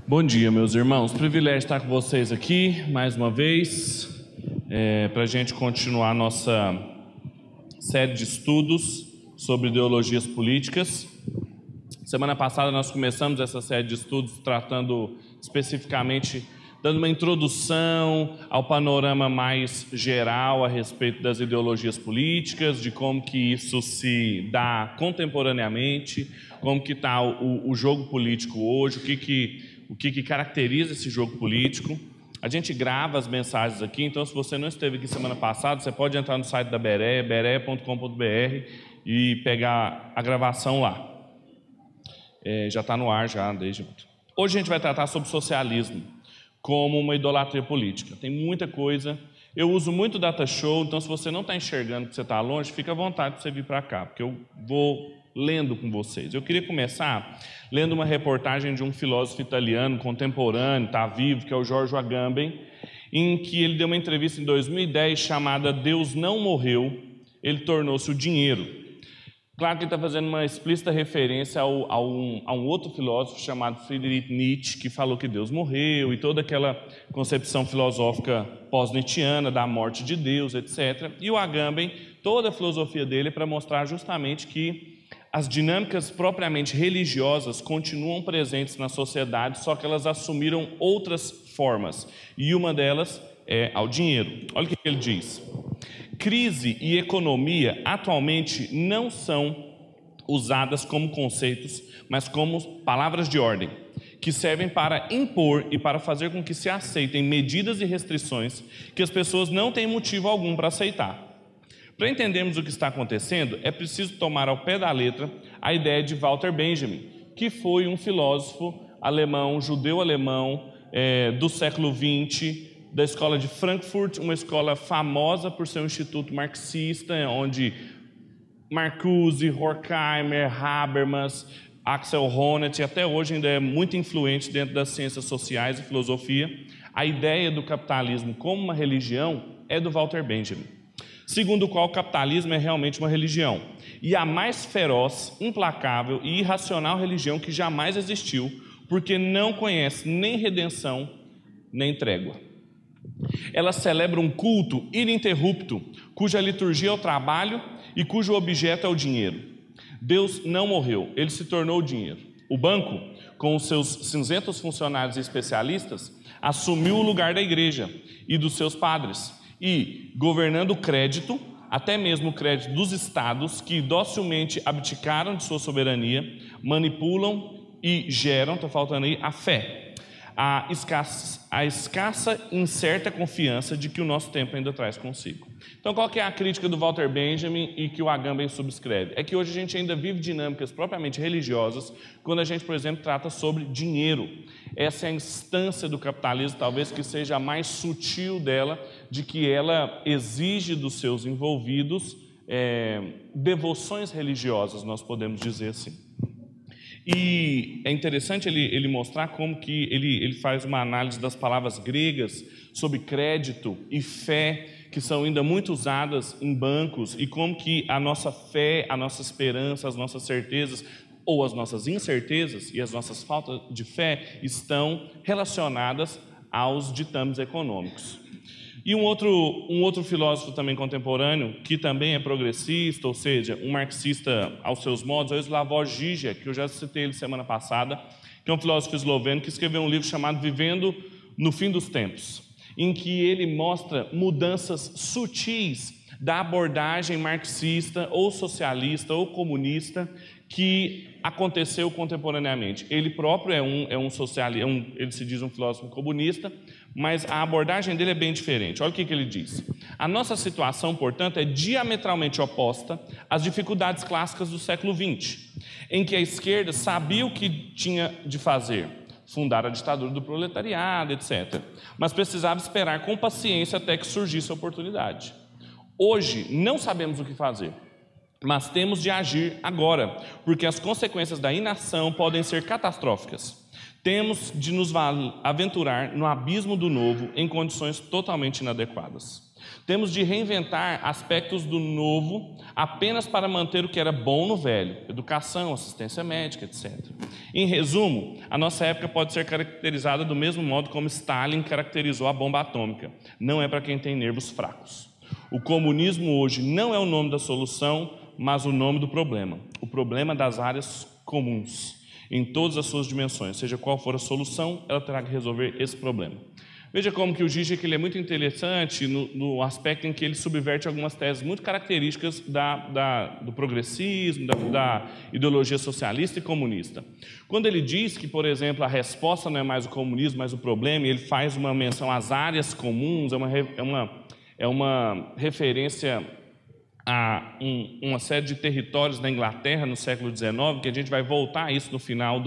Bom dia, meus irmãos. Privilégio estar com vocês aqui mais uma vez, para a gente continuar nossa série de estudos sobre ideologias políticas. Semana passada nós começamos essa série de estudos tratando especificamente, dando uma introdução ao panorama mais geral a respeito das ideologias políticas, de como que isso se dá contemporaneamente, como que está o jogo político hoje, o que caracteriza esse jogo político. A gente grava as mensagens aqui, então se você não esteve aqui semana passada, você pode entrar no site da Berea, berea.com.br, e pegar a gravação lá. Já está no ar já desde ontem. Hoje a gente vai tratar sobre socialismo como uma idolatria política. Tem muita coisa. Eu uso muito data show, então se você não está enxergando que você está longe, fica à vontade para você vir para cá, porque eu vou lendo com vocês. Eu queria começar lendo uma reportagem de um filósofo italiano contemporâneo, está vivo, que é o Giorgio Agamben, em que ele deu uma entrevista em 2010 chamada Deus Não Morreu, Ele Tornou-se o Dinheiro. Claro que ele está fazendo uma explícita referência a um outro filósofo chamado Friedrich Nietzsche, que falou que Deus morreu, e toda aquela concepção filosófica pós-nietzschiana da morte de Deus, etc. E o Agamben, toda a filosofia dele é para mostrar justamente que as dinâmicas propriamente religiosas continuam presentes na sociedade, só que elas assumiram outras formas. E uma delas é ao dinheiro. Olha o que ele diz. Crise e economia atualmente não são usadas como conceitos, mas como palavras de ordem, que servem para impor e para fazer com que se aceitem medidas e restrições que as pessoas não têm motivo algum para aceitar. Para entendermos o que está acontecendo, é preciso tomar ao pé da letra a ideia de Walter Benjamin, que foi um filósofo alemão, judeu-alemão, do século XX, da escola de Frankfurt, uma escola famosa por ser um instituto marxista, onde Marcuse, Horkheimer, Habermas, Axel Honneth, até hoje ainda é muito influente dentro das ciências sociais e filosofia. A ideia do capitalismo como uma religião é do Walter Benjamin, segundo o qual o capitalismo é realmente uma religião, e a mais feroz, implacável e irracional religião que jamais existiu, porque não conhece nem redenção, nem trégua. Ela celebra um culto ininterrupto, cuja liturgia é o trabalho e cujo objeto é o dinheiro. Deus não morreu, ele se tornou o dinheiro. O banco, com os seus cinzentos funcionários e especialistas, assumiu o lugar da igreja e dos seus padres, e, governando o crédito, até mesmo o crédito dos estados, que docilmente abdicaram de sua soberania, manipulam e geram, está faltando aí, a fé. A escassa e incerta confiança de que o nosso tempo ainda traz consigo. Então, qual que é a crítica do Walter Benjamin e que o Agamben subscreve? É que hoje a gente ainda vive dinâmicas propriamente religiosas quando a gente, por exemplo, trata sobre dinheiro. Essa é a instância do capitalismo, talvez que seja a mais sutil dela, de que ela exige dos seus envolvidos devoções religiosas, nós podemos dizer assim. E é interessante ele mostrar como que ele faz uma análise das palavras gregas sobre crédito e fé, que são ainda muito usadas em bancos, e como que a nossa fé, a nossa esperança, as nossas certezas, ou as nossas incertezas e as nossas faltas de fé estão relacionadas aos ditames econômicos. E um outro filósofo também contemporâneo, que também é progressista, ou seja, um marxista aos seus modos, é o Slavoj Žižek, que eu já citei ele semana passada, que é um filósofo esloveno que escreveu um livro chamado Vivendo no Fim dos Tempos, em que ele mostra mudanças sutis da abordagem marxista, ou socialista, ou comunista, que aconteceu contemporaneamente. Ele próprio é um socialista, ele se diz um filósofo comunista, mas a abordagem dele é bem diferente. Olha o que ele diz. A nossa situação, portanto, é diametralmente oposta às dificuldades clássicas do século XX, em que a esquerda sabia o que tinha de fazer, fundar a ditadura do proletariado, etc. Mas precisava esperar com paciência até que surgisse a oportunidade. Hoje, não sabemos o que fazer, mas temos de agir agora, porque as consequências da inação podem ser catastróficas. Temos de nos aventurar no abismo do novo em condições totalmente inadequadas. Temos de reinventar aspectos do novo apenas para manter o que era bom no velho, educação, assistência médica, etc. Em resumo, a nossa época pode ser caracterizada do mesmo modo como Stalin caracterizou a bomba atômica. Não é para quem tem nervos fracos. O comunismo hoje não é o nome da solução, mas o nome do problema. O problema das áreas comuns, em todas as suas dimensões. Seja qual for a solução, ela terá que resolver esse problema. Veja como que o Zizek ele é muito interessante no aspecto em que ele subverte algumas teses muito características do progressismo, da ideologia socialista e comunista. Quando ele diz que, por exemplo, a resposta não é mais o comunismo, mas o problema, e ele faz uma menção às áreas comuns, é uma referência a uma série de territórios da Inglaterra no século XIX, que a gente vai voltar a isso no final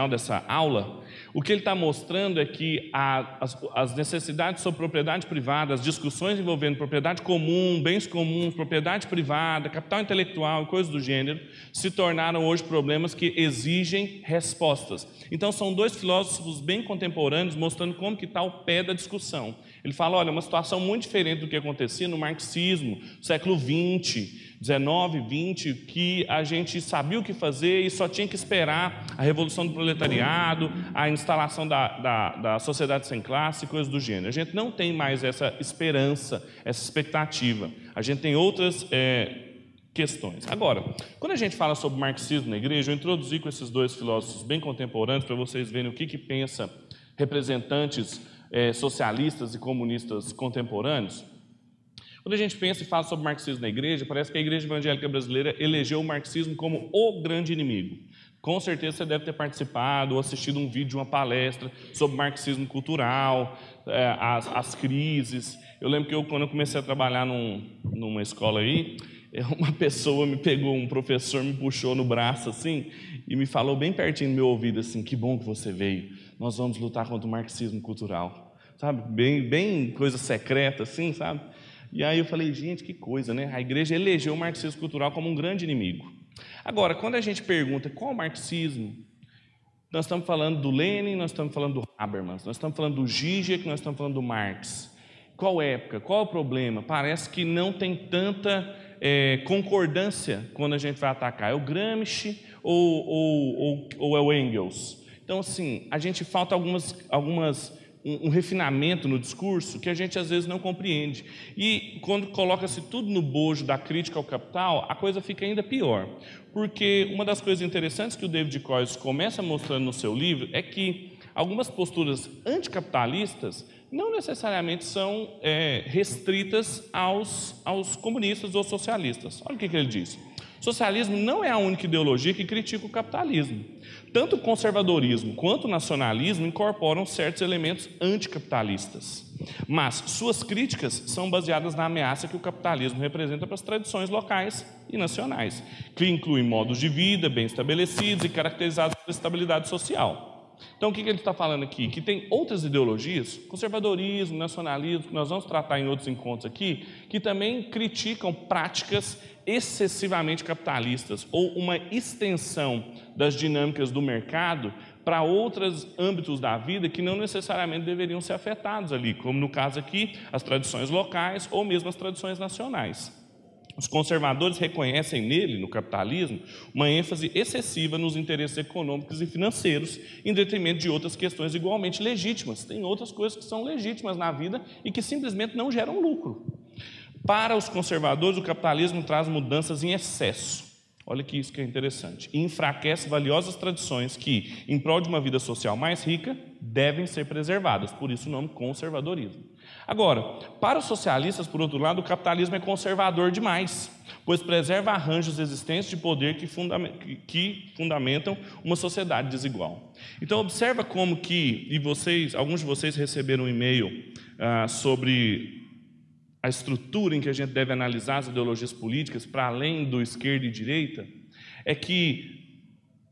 dessa aula. O que ele está mostrando é que as necessidades sobre propriedade privada, as discussões envolvendo propriedade comum, bens comuns, propriedade privada, capital intelectual e coisas do gênero, se tornaram hoje problemas que exigem respostas. Então, são dois filósofos bem contemporâneos mostrando como que está o pé da discussão. Ele fala, olha, uma situação muito diferente do que acontecia no marxismo, século XX, 19, 20, que a gente sabia o que fazer e só tinha que esperar a revolução do proletariado, a instalação da sociedade sem classe e coisas do gênero. A gente não tem mais essa esperança, essa expectativa. A gente tem outras questões. Agora, quando a gente fala sobre marxismo na igreja, eu introduzi com esses dois filósofos bem contemporâneos para vocês verem o que pensa representantes socialistas e comunistas contemporâneos. Quando a gente pensa e fala sobre marxismo na igreja, parece que a Igreja Evangélica Brasileira elegeu o marxismo como o grande inimigo. Com certeza você deve ter participado ou assistido um vídeo, uma palestra sobre marxismo cultural, as crises. Eu lembro que quando eu comecei a trabalhar numa escola aí, uma pessoa me pegou, um professor me puxou no braço assim e me falou bem pertinho no meu ouvido assim, que bom que você veio, nós vamos lutar contra o marxismo cultural, sabe, bem coisa secreta assim, sabe, e aí eu falei, gente, que coisa, né, a igreja elegeu o marxismo cultural como um grande inimigo. Agora, quando a gente pergunta qual o marxismo, nós estamos falando do Lenin, nós estamos falando do Habermas, nós estamos falando do Zizek, nós estamos falando do Marx. Qual época, qual o problema? Parece que não tem tanta concordância quando a gente vai atacar. É o Gramsci ou é o Engels? Então, assim, a gente falta um refinamento no discurso que a gente às vezes não compreende. E quando coloca-se tudo no bojo da crítica ao capital, a coisa fica ainda pior. Porque uma das coisas interessantes que o David Koyce começa mostrando no seu livro é que algumas posturas anticapitalistas não necessariamente são restritas aos comunistas ou socialistas. Olha o que ele diz. O socialismo não é a única ideologia que critica o capitalismo. Tanto o conservadorismo quanto o nacionalismo incorporam certos elementos anticapitalistas. Mas suas críticas são baseadas na ameaça que o capitalismo representa para as tradições locais e nacionais, que incluem modos de vida bem estabelecidos e caracterizados pela estabilidade social. Então, o que ele está falando aqui? Que tem outras ideologias, conservadorismo, nacionalismo, que nós vamos tratar em outros encontros aqui, que também criticam práticas excessivamente capitalistas ou uma extensão das dinâmicas do mercado para outros âmbitos da vida que não necessariamente deveriam ser afetados ali, como no caso aqui, as tradições locais ou mesmo as tradições nacionais. Os conservadores reconhecem nele, no capitalismo, uma ênfase excessiva nos interesses econômicos e financeiros, em detrimento de outras questões igualmente legítimas. Tem outras coisas que são legítimas na vida e que simplesmente não geram lucro. Para os conservadores, o capitalismo traz mudanças em excesso. Olha que isso que é interessante. E enfraquece valiosas tradições que, em prol de uma vida social mais rica, devem ser preservadas. Por isso o nome conservadorismo. Agora, para os socialistas, por outro lado, o capitalismo é conservador demais, pois preserva arranjos existentes de poder que fundamentam uma sociedade desigual. Então, observa como que, alguns de vocês receberam um e-mail sobre a estrutura em que a gente deve analisar as ideologias políticas, para além do esquerda e direita, é que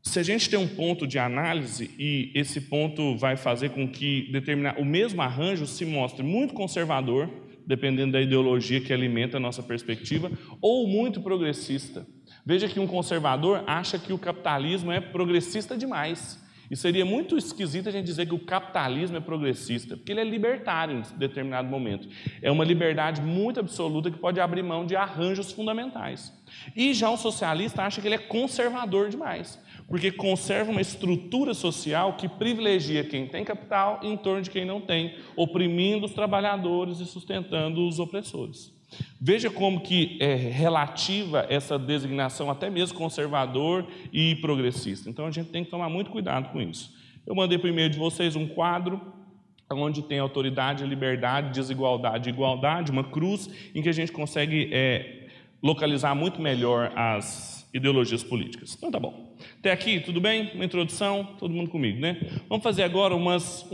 se a gente tem um ponto de análise e esse ponto vai fazer com que o mesmo arranjo se mostre muito conservador, dependendo da ideologia que alimenta a nossa perspectiva, ou muito progressista. Veja que um conservador acha que o capitalismo é progressista demais E seria muito esquisito a gente dizer que o capitalismo é progressista, porque ele é libertário em determinado momento. É uma liberdade muito absoluta que pode abrir mão de arranjos fundamentais. E já um socialista acha que ele é conservador demais, porque conserva uma estrutura social que privilegia quem tem capital em torno de quem não tem, oprimindo os trabalhadores e sustentando os opressores. Veja como que é relativa essa designação, até mesmo conservador e progressista. Então, a gente tem que tomar muito cuidado com isso. Eu mandei para o e-mail de vocês um quadro onde tem autoridade, liberdade, desigualdade e igualdade, uma cruz em que a gente consegue localizar muito melhor as ideologias políticas. Então, tá bom. Até aqui, tudo bem? Uma introdução, todo mundo comigo, né? Vamos fazer agora umas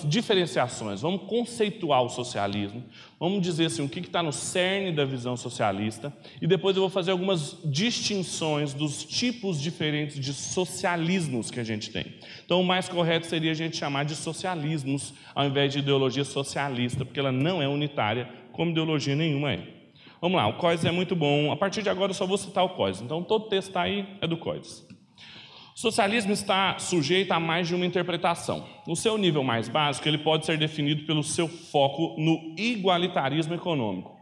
diferenciações, vamos conceituar o socialismo, vamos dizer assim, o que está no cerne da visão socialista, e depois eu vou fazer algumas distinções dos tipos diferentes de socialismos que a gente tem. Então, o mais correto seria a gente chamar de socialismos, ao invés de ideologia socialista, porque ela não é unitária, como ideologia nenhuma é. Vamos lá, o COIS é muito bom. A partir de agora eu só vou citar o COIS. Então, todo texto está aí é do COIS. O socialismo está sujeito a mais de uma interpretação. No seu nível mais básico, ele pode ser definido pelo seu foco no igualitarismo econômico,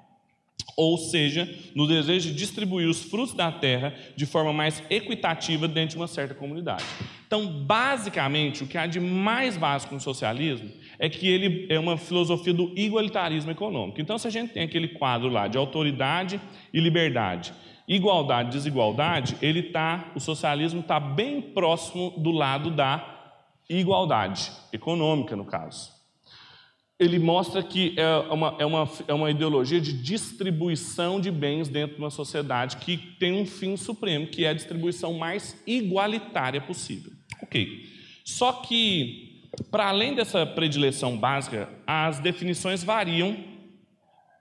ou seja, no desejo de distribuir os frutos da terra de forma mais equitativa dentro de uma certa comunidade. Então, basicamente, o que há de mais básico no socialismo é que ele é uma filosofia do igualitarismo econômico. Então, se a gente tem aquele quadro lá de autoridade e liberdade, igualdade e desigualdade, o socialismo está bem próximo do lado da igualdade econômica, no caso. Ele mostra que é uma ideologia de distribuição de bens dentro de uma sociedade que tem um fim supremo, que é a distribuição mais igualitária possível. Ok. Só que, para além dessa predileção básica, as definições variam,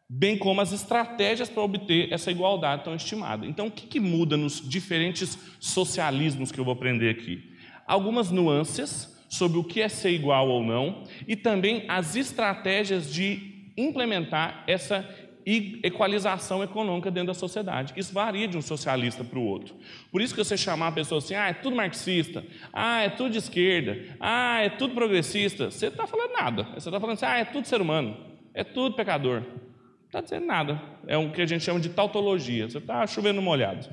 bem como as estratégias para obter essa igualdade tão estimada. Então, o que muda nos diferentes socialismos que eu vou aprender aqui? Algumas nuances sobre o que é ser igual ou não, e também as estratégias de implementar essa equalização econômica dentro da sociedade. Isso varia de um socialista para o outro. Por isso que você chamar a pessoa assim, é tudo marxista, é tudo de esquerda, é tudo progressista, você não está falando nada. Você está falando assim, é tudo ser humano, é tudo pecador. Não está dizendo nada. É o que a gente chama de tautologia. Você está chovendo molhado.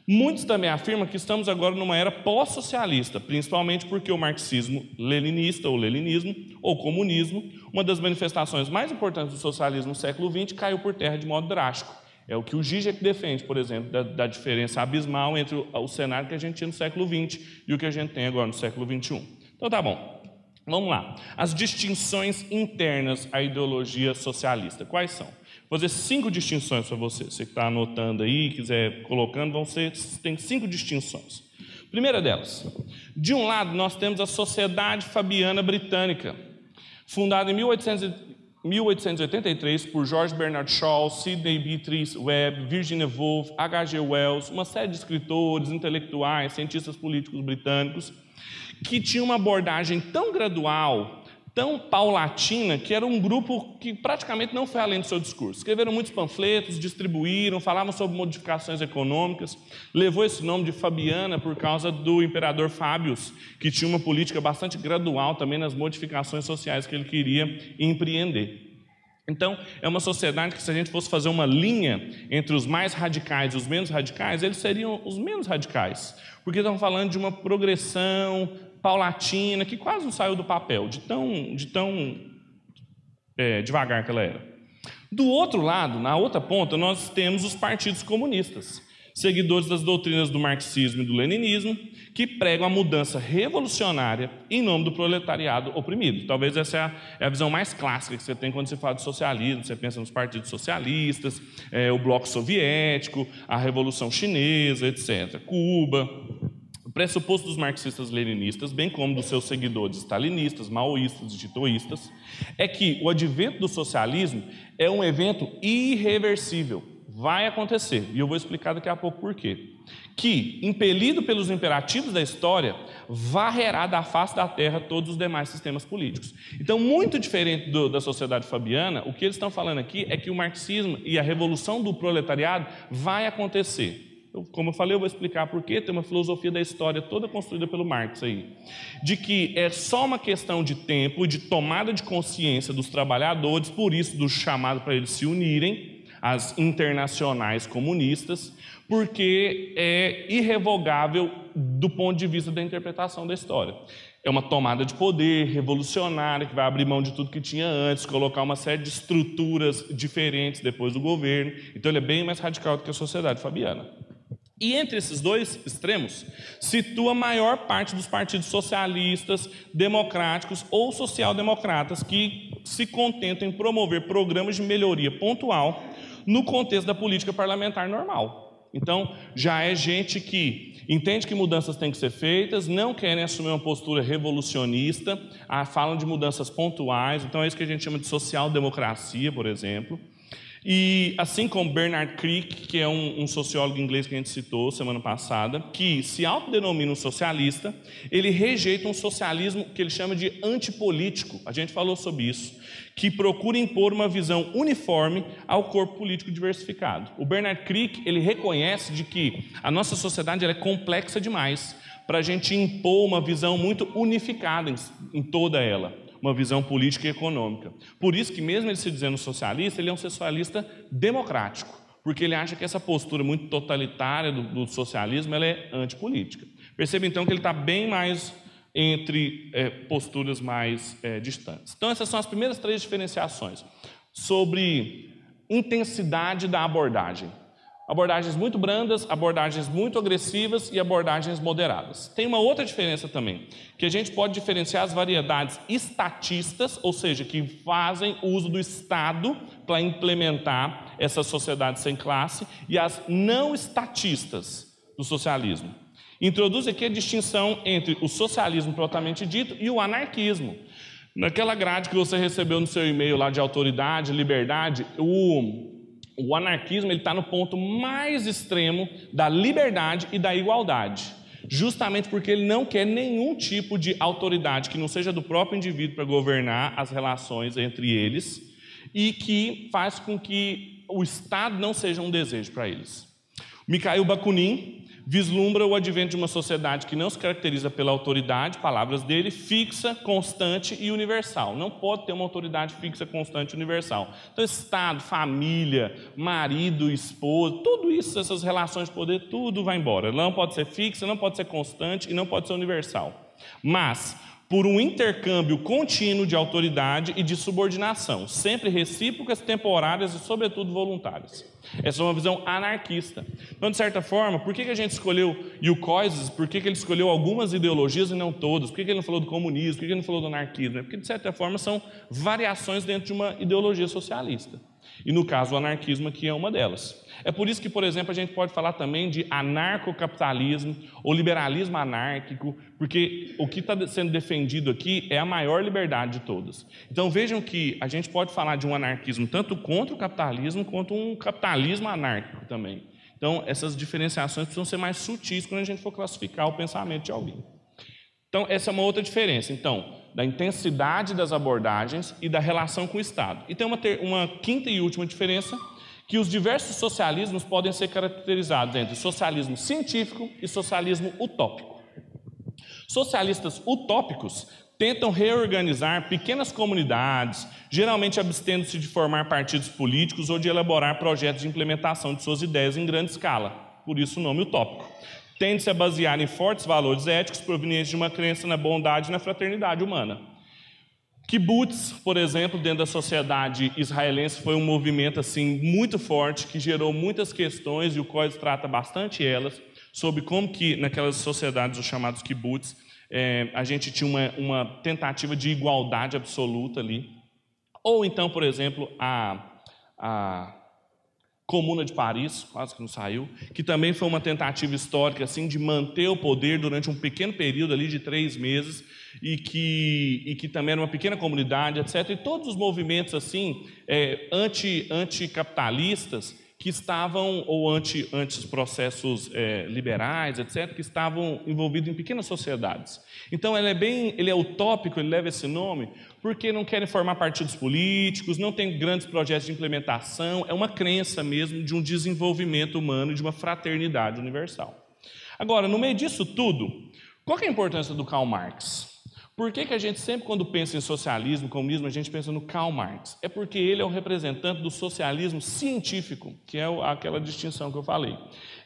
Muitos também afirmam que estamos agora numa era pós-socialista, principalmente porque o marxismo-leninista, ou leninismo, ou comunismo, uma das manifestações mais importantes do socialismo no século XX, caiu por terra de modo drástico. É o que o Zizek defende, por exemplo, da diferença abismal entre o cenário que a gente tinha no século XX e o que a gente tem agora no século XXI. Então, tá bom. Vamos lá. As distinções internas à ideologia socialista. Quais são? Vou fazer 5 distinções para você. Você que está anotando aí, quiser colocando, tem 5 distinções. Primeira delas, de um lado nós temos a Sociedade Fabiana Britânica, fundada em 1883 por George Bernard Shaw, Sidney Beatrice Webb, Virginia Woolf, H.G. Wells, uma série de escritores, intelectuais, cientistas políticos britânicos, que tinha uma abordagem tão gradual, tão paulatina, que era um grupo que praticamente não foi além do seu discurso. Escreveram muitos panfletos, distribuíram, falavam sobre modificações econômicas, levou esse nome de Fabiana por causa do imperador Fábius, que tinha uma política bastante gradual também nas modificações sociais que ele queria empreender. Então, é uma sociedade que, se a gente fosse fazer uma linha entre os mais radicais e os menos radicais, eles seriam os menos radicais, porque estão falando de uma progressão paulatina, que quase não saiu do papel, de tão devagar que ela era. Do outro lado, na outra ponta, nós temos os partidos comunistas, seguidores das doutrinas do marxismo e do leninismo, que pregam a mudança revolucionária em nome do proletariado oprimido. Talvez essa é a visão mais clássica que você tem quando você fala de socialismo. Você pensa nos partidos socialistas, o bloco soviético, a Revolução Chinesa, etc., Cuba. O pressuposto dos marxistas-leninistas, bem como dos seus seguidores stalinistas, maoístas e titoístas, é que o advento do socialismo é um evento irreversível. Vai acontecer, e eu vou explicar daqui a pouco por quê. Que, impelido pelos imperativos da história, varrerá da face da terra todos os demais sistemas políticos. Então, muito diferente da sociedade fabiana, o que eles estão falando aqui é que o marxismo e a revolução do proletariado vai acontecer. Como eu falei, eu vou explicar por quê. Tem uma filosofia da história toda construída pelo Marx aí, de que é só uma questão de tempo e de tomada de consciência dos trabalhadores, por isso do chamado para eles se unirem, as internacionais comunistas, porque é irrevogável do ponto de vista da interpretação da história. É uma tomada de poder revolucionária que vai abrir mão de tudo que tinha antes, colocar uma série de estruturas diferentes depois do governo. Então ele é bem mais radical do que a sociedade fabiana. E entre esses dois extremos, situa a maior parte dos partidos socialistas, democráticos ou social-democratas que se contentam em promover programas de melhoria pontual no contexto da política parlamentar normal. Então, já é gente que entende que mudanças têm que ser feitas, não querem assumir uma postura revolucionista, falam de mudanças pontuais, então é isso que a gente chama de social-democracia, por exemplo. E assim como Bernard Crick, que é um sociólogo inglês que a gente citou semana passada, que se autodenomina um socialista, ele rejeita um socialismo que ele chama de antipolítico, a gente falou sobre isso, que procura impor uma visão uniforme ao corpo político diversificado. O Bernard Crick, ele reconhece de que a nossa sociedade ela é complexa demais para a gente impor uma visão muito unificada em toda ela, uma visão política e econômica. Por isso que mesmo ele se dizendo socialista, ele é um socialista democrático, porque ele acha que essa postura muito totalitária do socialismo ela é antipolítica. Perceba então que ele está bem mais entre posturas mais distantes. Então essas são as primeiras três diferenciações sobre intensidade da abordagem. Abordagens muito brandas, abordagens muito agressivas e abordagens moderadas. Tem uma outra diferença também, que a gente pode diferenciar as variedades estatistas, ou seja, que fazem uso do Estado para implementar essa sociedade sem classe, e as não estatistas do socialismo. Introduz aqui a distinção entre o socialismo propriamente dito e o anarquismo. Naquela grade que você recebeu no seu e-mail lá de autoridade, liberdade, o anarquismo está no ponto mais extremo da liberdade e da igualdade, justamente porque ele não quer nenhum tipo de autoridade que não seja do próprio indivíduo para governar as relações entre eles e que faz com que o Estado não seja um desejo para eles. Mikhail Bakunin vislumbra o advento de uma sociedade que não se caracteriza pela autoridade, palavras dele, fixa, constante e universal. Não pode ter uma autoridade fixa, constante e universal. Então, Estado, família, marido, esposa, tudo isso, essas relações de poder, tudo vai embora. Não pode ser fixa, não pode ser constante e não pode ser universal. Mas, por um intercâmbio contínuo de autoridade e de subordinação, sempre recíprocas, temporárias e, sobretudo, voluntárias. Essa é uma visão anarquista. Então, de certa forma, por que a gente escolheu Yukoizes? Por que ele escolheu algumas ideologias e não todas? Por que ele não falou do comunismo? Por que ele não falou do anarquismo? Porque, de certa forma, são variações dentro de uma ideologia socialista. E, no caso, o anarquismo aqui é uma delas. É por isso que, por exemplo, a gente pode falar também de anarcocapitalismo ou liberalismo anárquico, porque o que está sendo defendido aqui é a maior liberdade de todas. Então vejam que a gente pode falar de um anarquismo tanto contra o capitalismo quanto um capitalismo anárquico também. Então essas diferenciações precisam ser mais sutis quando a gente for classificar o pensamento de alguém. Então essa é uma outra diferença, então, da intensidade das abordagens e da relação com o Estado. E tem uma quinta e última diferença, que os diversos socialismos podem ser caracterizados entre socialismo científico e socialismo utópico. Socialistas utópicos tentam reorganizar pequenas comunidades, geralmente abstendo-se de formar partidos políticos ou de elaborar projetos de implementação de suas ideias em grande escala, por isso o nome utópico. Tende-se a basear em fortes valores éticos provenientes de uma crença na bondade e na fraternidade humana. Kibbutz, por exemplo, dentro da sociedade israelense, foi um movimento assim muito forte que gerou muitas questões e o Koizes trata bastante elas sobre como que naquelas sociedades, os chamados kibbutz, a gente tinha uma tentativa de igualdade absoluta ali. Ou então, por exemplo, a Comuna de Paris, quase que não saiu, que também foi uma tentativa histórica assim de manter o poder durante um pequeno período ali de 3 meses e que também era uma pequena comunidade, etc. E todos os movimentos assim anticapitalistas que estavam, ou antes os processos liberais, etc., que estavam envolvidos em pequenas sociedades. Então, ele é utópico, ele leva esse nome, porque não querem formar partidos políticos, não tem grandes projetos de implementação, é uma crença mesmo de um desenvolvimento humano, de uma fraternidade universal. Agora, no meio disso tudo, qual que é a importância do Karl Marx? Por que a gente sempre, quando pensa em socialismo, comunismo, a gente pensa no Karl Marx? É porque ele é o representante do socialismo científico, que é aquela distinção que eu falei.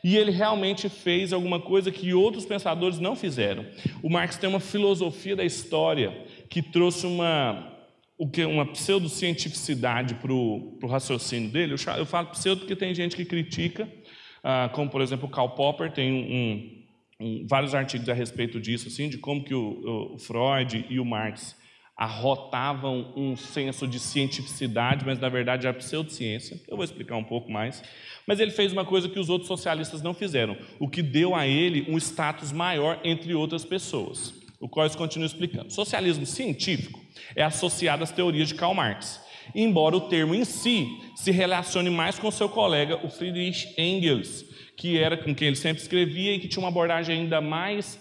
E ele realmente fez alguma coisa que outros pensadores não fizeram. O Marx tem uma filosofia da história que trouxe uma pseudocientificidade para o raciocínio dele. Eu falo pseudo porque tem gente que critica, como, por exemplo, o Karl Popper tem vários artigos a respeito disso, assim, de como que o Freud e o Marx arrotavam um senso de cientificidade, mas na verdade era pseudociência. Eu vou explicar um pouco mais. Mas ele fez uma coisa que os outros socialistas não fizeram, o que deu a ele um status maior entre outras pessoas, o qual eu continuo explicando. Socialismo científico é associado às teorias de Karl Marx, embora o termo em si se relacione mais com seu colega, o Friedrich Engels, que era com quem ele sempre escrevia e que tinha uma abordagem ainda mais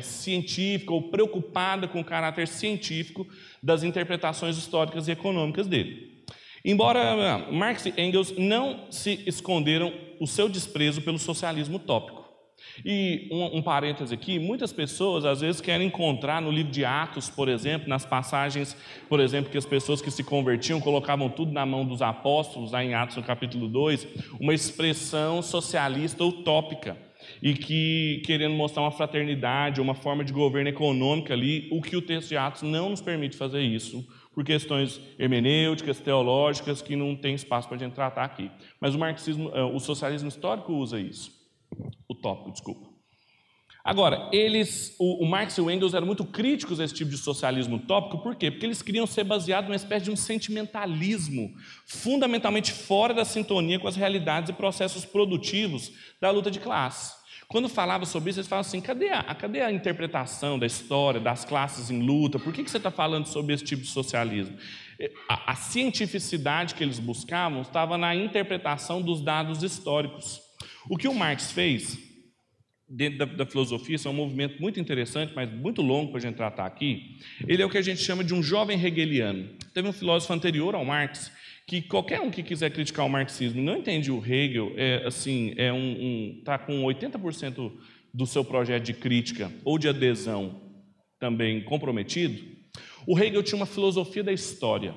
científica ou preocupada com o caráter científico das interpretações históricas e econômicas dele. Embora Marx e Engels não se esconderam o seu desprezo pelo socialismo utópico. E um parêntese aqui, muitas pessoas às vezes querem encontrar no livro de Atos, por exemplo, nas passagens, por exemplo, que as pessoas que se convertiam colocavam tudo na mão dos apóstolos, lá em Atos no capítulo 2, uma expressão socialista utópica, e que querendo mostrar uma fraternidade, uma forma de governo econômica ali, o que o texto de Atos não nos permite fazer isso, por questões hermenêuticas, teológicas, que não tem espaço para a gente tratar aqui. Mas o socialismo histórico usa isso. Utópico, desculpa. Agora, o Marx e o Engels eram muito críticos a esse tipo de socialismo utópico, por quê? Porque eles queriam ser baseados numa espécie de um sentimentalismo, fundamentalmente fora da sintonia com as realidades e processos produtivos da luta de classe. Quando falava sobre isso, eles falavam assim, cadê a interpretação da história, das classes em luta? Por que você está falando sobre esse tipo de socialismo? A cientificidade que eles buscavam estava na interpretação dos dados históricos. O que o Marx fez, dentro da filosofia, isso é um movimento muito interessante, mas muito longo para a gente tratar aqui, ele é o que a gente chama de um jovem hegeliano. Teve um filósofo anterior ao Marx, que qualquer um que quiser criticar o marxismo não entende o Hegel, está com 80% do seu projeto de crítica ou de adesão também comprometido. O Hegel tinha uma filosofia da história,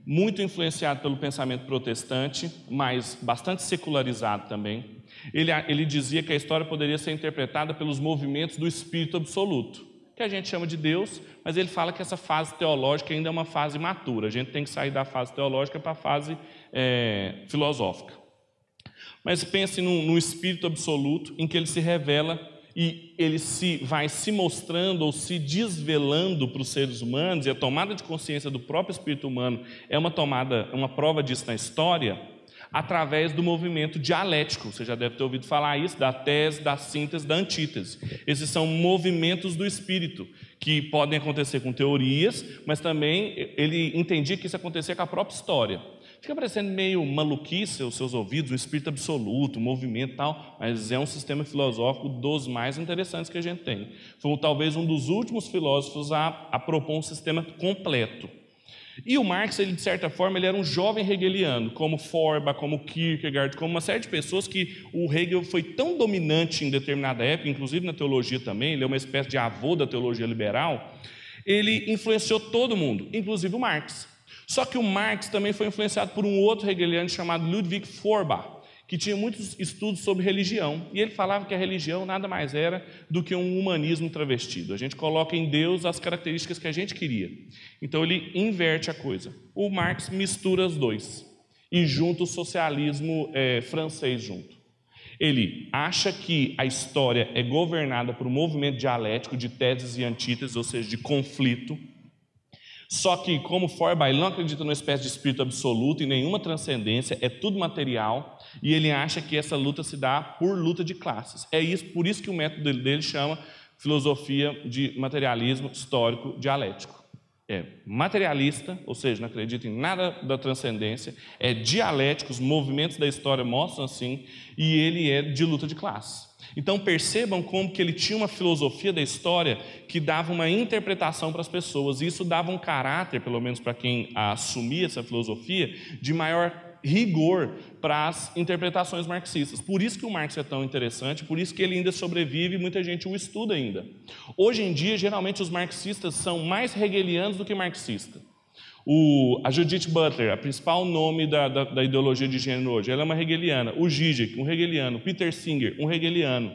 muito influenciado pelo pensamento protestante, mas bastante secularizado também. Ele dizia que a história poderia ser interpretada pelos movimentos do espírito absoluto, que a gente chama de Deus, mas ele fala que essa fase teológica ainda é uma fase imatura. A gente tem que sair da fase teológica para a fase filosófica. Mas pense num espírito absoluto em que ele se revela e ele vai se mostrando ou se desvelando para os seres humanos, e a tomada de consciência do próprio espírito humano é uma prova disso na história, através do movimento dialético. Você já deve ter ouvido falar isso, da tese, da síntese, da antítese. Esses são movimentos do espírito, que podem acontecer com teorias, mas também ele entendia que isso acontecia com a própria história. Fica parecendo meio maluquice aos seus ouvidos, um espírito absoluto, um movimento e tal, mas é um sistema filosófico dos mais interessantes que a gente tem. Foi talvez um dos últimos filósofos a propor um sistema completo. E o Marx, ele, de certa forma, ele era um jovem hegeliano, como Feuerbach, como Kierkegaard, como uma série de pessoas que o Hegel foi tão dominante em determinada época, inclusive na teologia também, ele é uma espécie de avô da teologia liberal, ele influenciou todo mundo, inclusive o Marx. Só que o Marx também foi influenciado por um outro hegeliano chamado Ludwig Feuerbach, que tinha muitos estudos sobre religião, e ele falava que a religião nada mais era do que um humanismo travestido. A gente coloca em Deus as características que a gente queria. Então ele inverte a coisa. O Marx mistura os dois e junta o socialismo francês junto. Ele acha que a história é governada por um movimento dialético de teses e antíteses, ou seja, de conflito. Só que, como Feuerbach, ele não acredita numa espécie de espírito absoluto, em nenhuma transcendência, é tudo material, e ele acha que essa luta se dá por luta de classes. Por isso que o método dele chama filosofia de materialismo histórico dialético. é materialista, ou seja, não acredita em nada da transcendência, é dialético, os movimentos da história mostram assim, e ele é de luta de classe. Então percebam como que ele tinha uma filosofia da história que dava uma interpretação para as pessoas, e isso dava um caráter, pelo menos para quem assumia essa filosofia, de maior rigor para as interpretações marxistas. Por isso que o Marx é tão interessante, por isso que ele ainda sobrevive e muita gente o estuda ainda. Hoje em dia, geralmente os marxistas são mais hegelianos do que marxistas. A Judith Butler, a principal nome da ideologia de gênero hoje, ela é uma hegeliana. O Zizek, um hegeliano. Peter Singer, um hegeliano.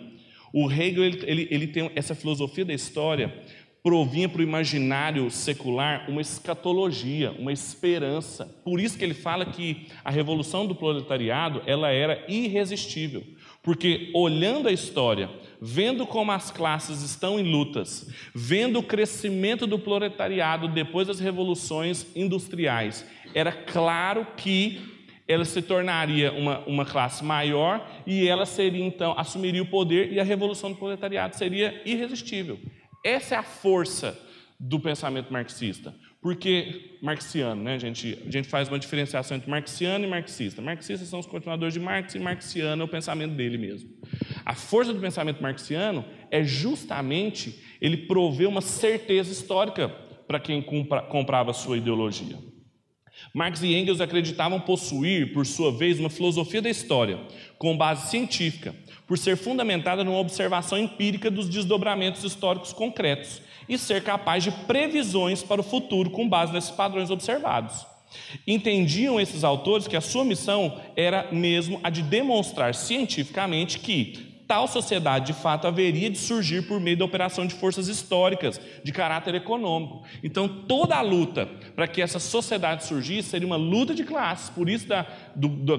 O Hegel ele tem essa filosofia da história, provinha para o imaginário secular uma escatologia, uma esperança. Por isso que ele fala que a revolução do proletariado ela era irresistível. Porque olhando a história, vendo como as classes estão em lutas, vendo o crescimento do proletariado depois das revoluções industriais, era claro que ela se tornaria uma classe maior e ela seria então, assumiria o poder e a revolução do proletariado seria irresistível. Essa é a força do pensamento marxista. Porque marxiano, né? A gente faz uma diferenciação entre marxiano e marxista. Marxistas são os continuadores de Marx e marxiano é o pensamento dele mesmo. A força do pensamento marxiano é justamente ele prover uma certeza histórica para quem comprava a sua ideologia. Marx e Engels acreditavam possuir, por sua vez, uma filosofia da história, com base científica, por ser fundamentada numa observação empírica dos desdobramentos históricos concretos e ser capaz de previsões para o futuro com base nesses padrões observados. Entendiam esses autores que a sua missão era mesmo a de demonstrar cientificamente que tal sociedade de fato haveria de surgir por meio da operação de forças históricas de caráter econômico. Então toda a luta para que essa sociedade surgisse seria uma luta de classes, por isso da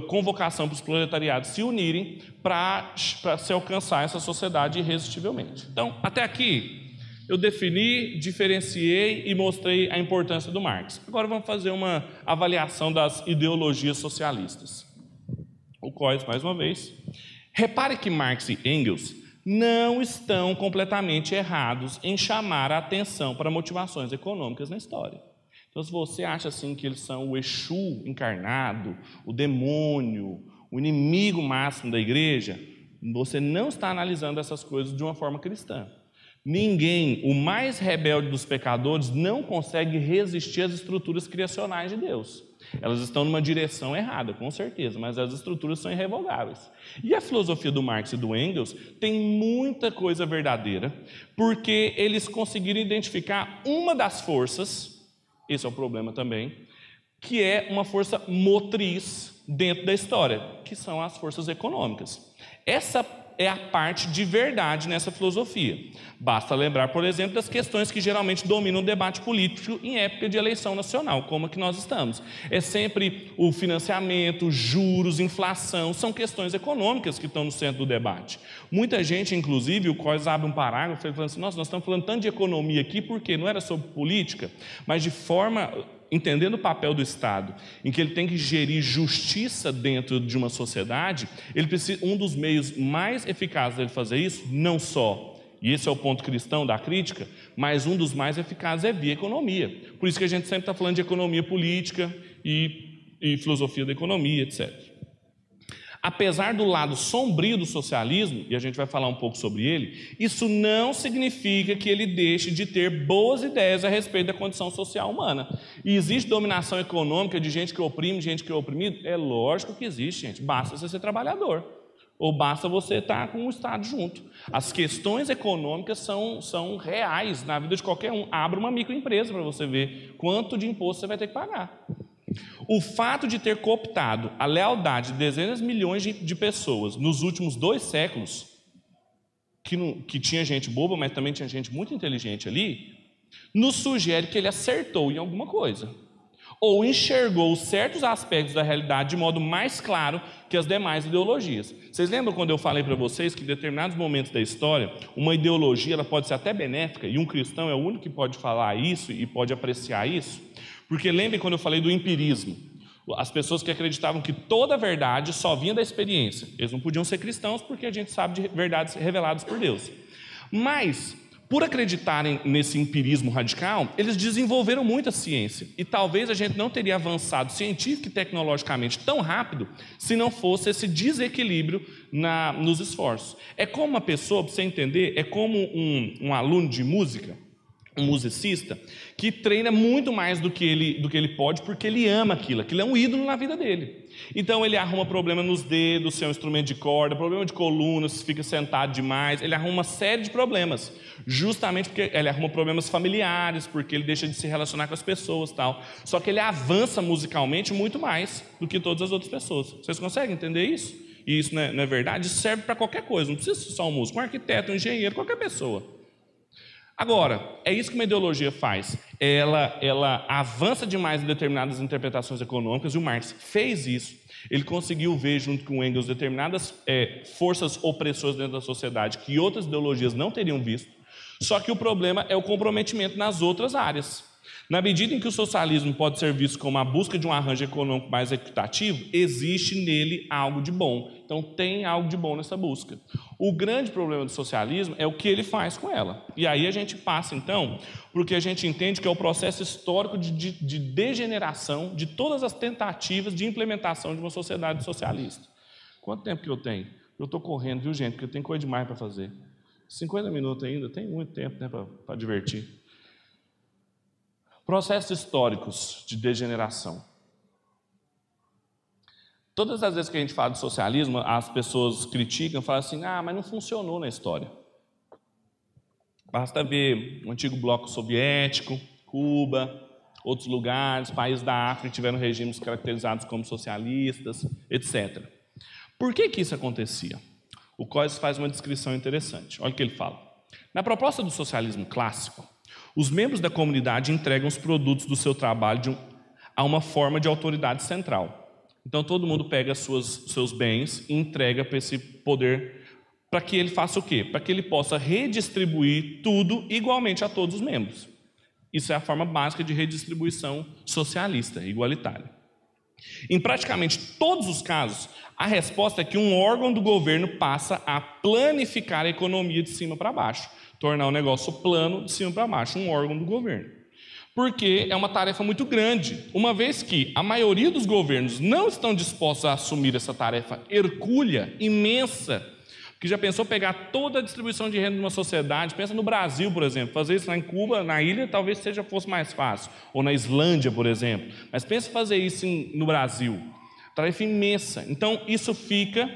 convocação para os proletariados se unirem para se alcançar essa sociedade irresistivelmente. Então até aqui eu defini, diferenciei e mostrei a importância do Marx. Agora vamos fazer uma avaliação das ideologias socialistas. O Coys, mais uma vez. Repare que Marx e Engels não estão completamente errados em chamar a atenção para motivações econômicas na história. Então, se você acha assim que eles são o Exu encarnado, o demônio, o inimigo máximo da igreja, você não está analisando essas coisas de uma forma cristã. Ninguém, o mais rebelde dos pecadores, não consegue resistir às estruturas criacionais de Deus. Elas estão numa direção errada, com certeza, mas as estruturas são irrevogáveis. E a filosofia do Marx e do Engels tem muita coisa verdadeira, porque eles conseguiram identificar uma das forças, esse é o problema também, que é uma força motriz dentro da história, que são as forças econômicas. Essa é a parte de verdade nessa filosofia. Basta lembrar, por exemplo, das questões que geralmente dominam o debate político em época de eleição nacional, como a que nós estamos. É sempre o financiamento, juros, inflação, são questões econômicas que estão no centro do debate. Muita gente, inclusive, o Coys abre um parágrafo falando assim, nossa, nós estamos falando tanto de economia aqui, porque não era sobre política, mas de forma... entendendo o papel do Estado, em que ele tem que gerir justiça dentro de uma sociedade, ele precisa, um dos meios mais eficazes dele fazer isso, não só, e esse é o ponto cristão da crítica, mas um dos mais eficazes é via economia. Por isso que a gente sempre está falando de economia política e filosofia da economia, etc. Apesar do lado sombrio do socialismo, e a gente vai falar um pouco sobre ele, isso não significa que ele deixe de ter boas ideias a respeito da condição social humana. E existe dominação econômica de gente que oprime, de gente que é oprimido? É lógico que existe, gente. Basta você ser trabalhador. Ou basta você estar com o Estado junto. As questões econômicas são reais na vida de qualquer um. Abra uma microempresa para você ver quanto de imposto você vai ter que pagar. O fato de ter cooptado a lealdade de dezenas de milhões de pessoas nos últimos 2 séculos, que tinha gente boba, mas também tinha gente muito inteligente ali, nos sugere que ele acertou em alguma coisa, ou enxergou certos aspectos da realidade de modo mais claro que as demais ideologias. Vocês lembram quando eu falei para vocês que em determinados momentos da história, uma ideologia ela pode ser até benéfica, e um cristão é o único que pode falar isso e pode apreciar isso? Porque lembrem quando eu falei do empirismo, as pessoas que acreditavam que toda a verdade só vinha da experiência, eles não podiam ser cristãos porque a gente sabe de verdades reveladas por Deus. Mas, Por acreditarem nesse empirismo radical, eles desenvolveram muita ciência. E talvez a gente não teria avançado científico e tecnologicamente tão rápido se não fosse esse desequilíbrio nos esforços. É como uma pessoa, para você entender, é como um aluno de música, um musicista, que treina muito mais do que ele pode, porque ele ama aquilo é um ídolo na vida dele. Então ele arruma problema nos dedos, se é um instrumento de corda, problema de coluna, se fica sentado demais, ele arruma uma série de problemas, justamente porque ele arruma problemas familiares, porque ele deixa de se relacionar com as pessoas, tal. Só que ele avança musicalmente muito mais do que todas as outras pessoas. Vocês conseguem entender isso? E isso não é verdade? Isso serve para qualquer coisa, não precisa ser só um músico, um arquiteto, um engenheiro, qualquer pessoa. Agora, é isso que uma ideologia faz. Ela avança demais em determinadas interpretações econômicas, e o Marx fez isso. Ele conseguiu ver, junto com o Engels, determinadas forças opressoras dentro da sociedade que outras ideologias não teriam visto. Só que o problema é o comprometimento nas outras áreas. Na medida em que o socialismo pode ser visto como a busca de um arranjo econômico mais equitativo, existe nele algo de bom. Então tem algo de bom nessa busca. O grande problema do socialismo é o que ele faz com ela. E aí a gente passa, então, porque a gente entende que é o processo histórico de degeneração de todas as tentativas de implementação de uma sociedade socialista. Quanto tempo que eu tenho? Eu estou correndo, viu, gente? Porque eu tenho coisa demais para fazer. 50 minutos ainda, tem muito tempo, né, para divertir. Processos históricos de degeneração. Todas as vezes que a gente fala de socialismo, as pessoas criticam, falam assim, mas não funcionou na história. Basta ver o antigo bloco soviético, Cuba, outros lugares, países da África que tiveram regimes caracterizados como socialistas, etc. Por que isso acontecia? O Coase faz uma descrição interessante. Olha o que ele fala. Na proposta do socialismo clássico, os membros da comunidade entregam os produtos do seu trabalho a uma forma de autoridade central. Então, todo mundo pega seus bens e entrega para esse poder, para que ele faça o quê? Para que ele possa redistribuir tudo igualmente a todos os membros. Isso é a forma básica de redistribuição socialista, igualitária. Em praticamente todos os casos, a resposta é que um órgão do governo passa a planificar a economia de cima para baixo, tornar o negócio plano de cima para baixo, um órgão do governo. Porque é uma tarefa muito grande, uma vez que a maioria dos governos não estão dispostos a assumir essa tarefa hercúlea, imensa, que já pensou pegar toda a distribuição de renda de uma sociedade, pensa no Brasil, por exemplo, fazer isso lá em Cuba, na ilha, talvez fosse mais fácil, ou na Islândia, por exemplo, mas pensa fazer isso no Brasil, tarefa imensa. Então isso fica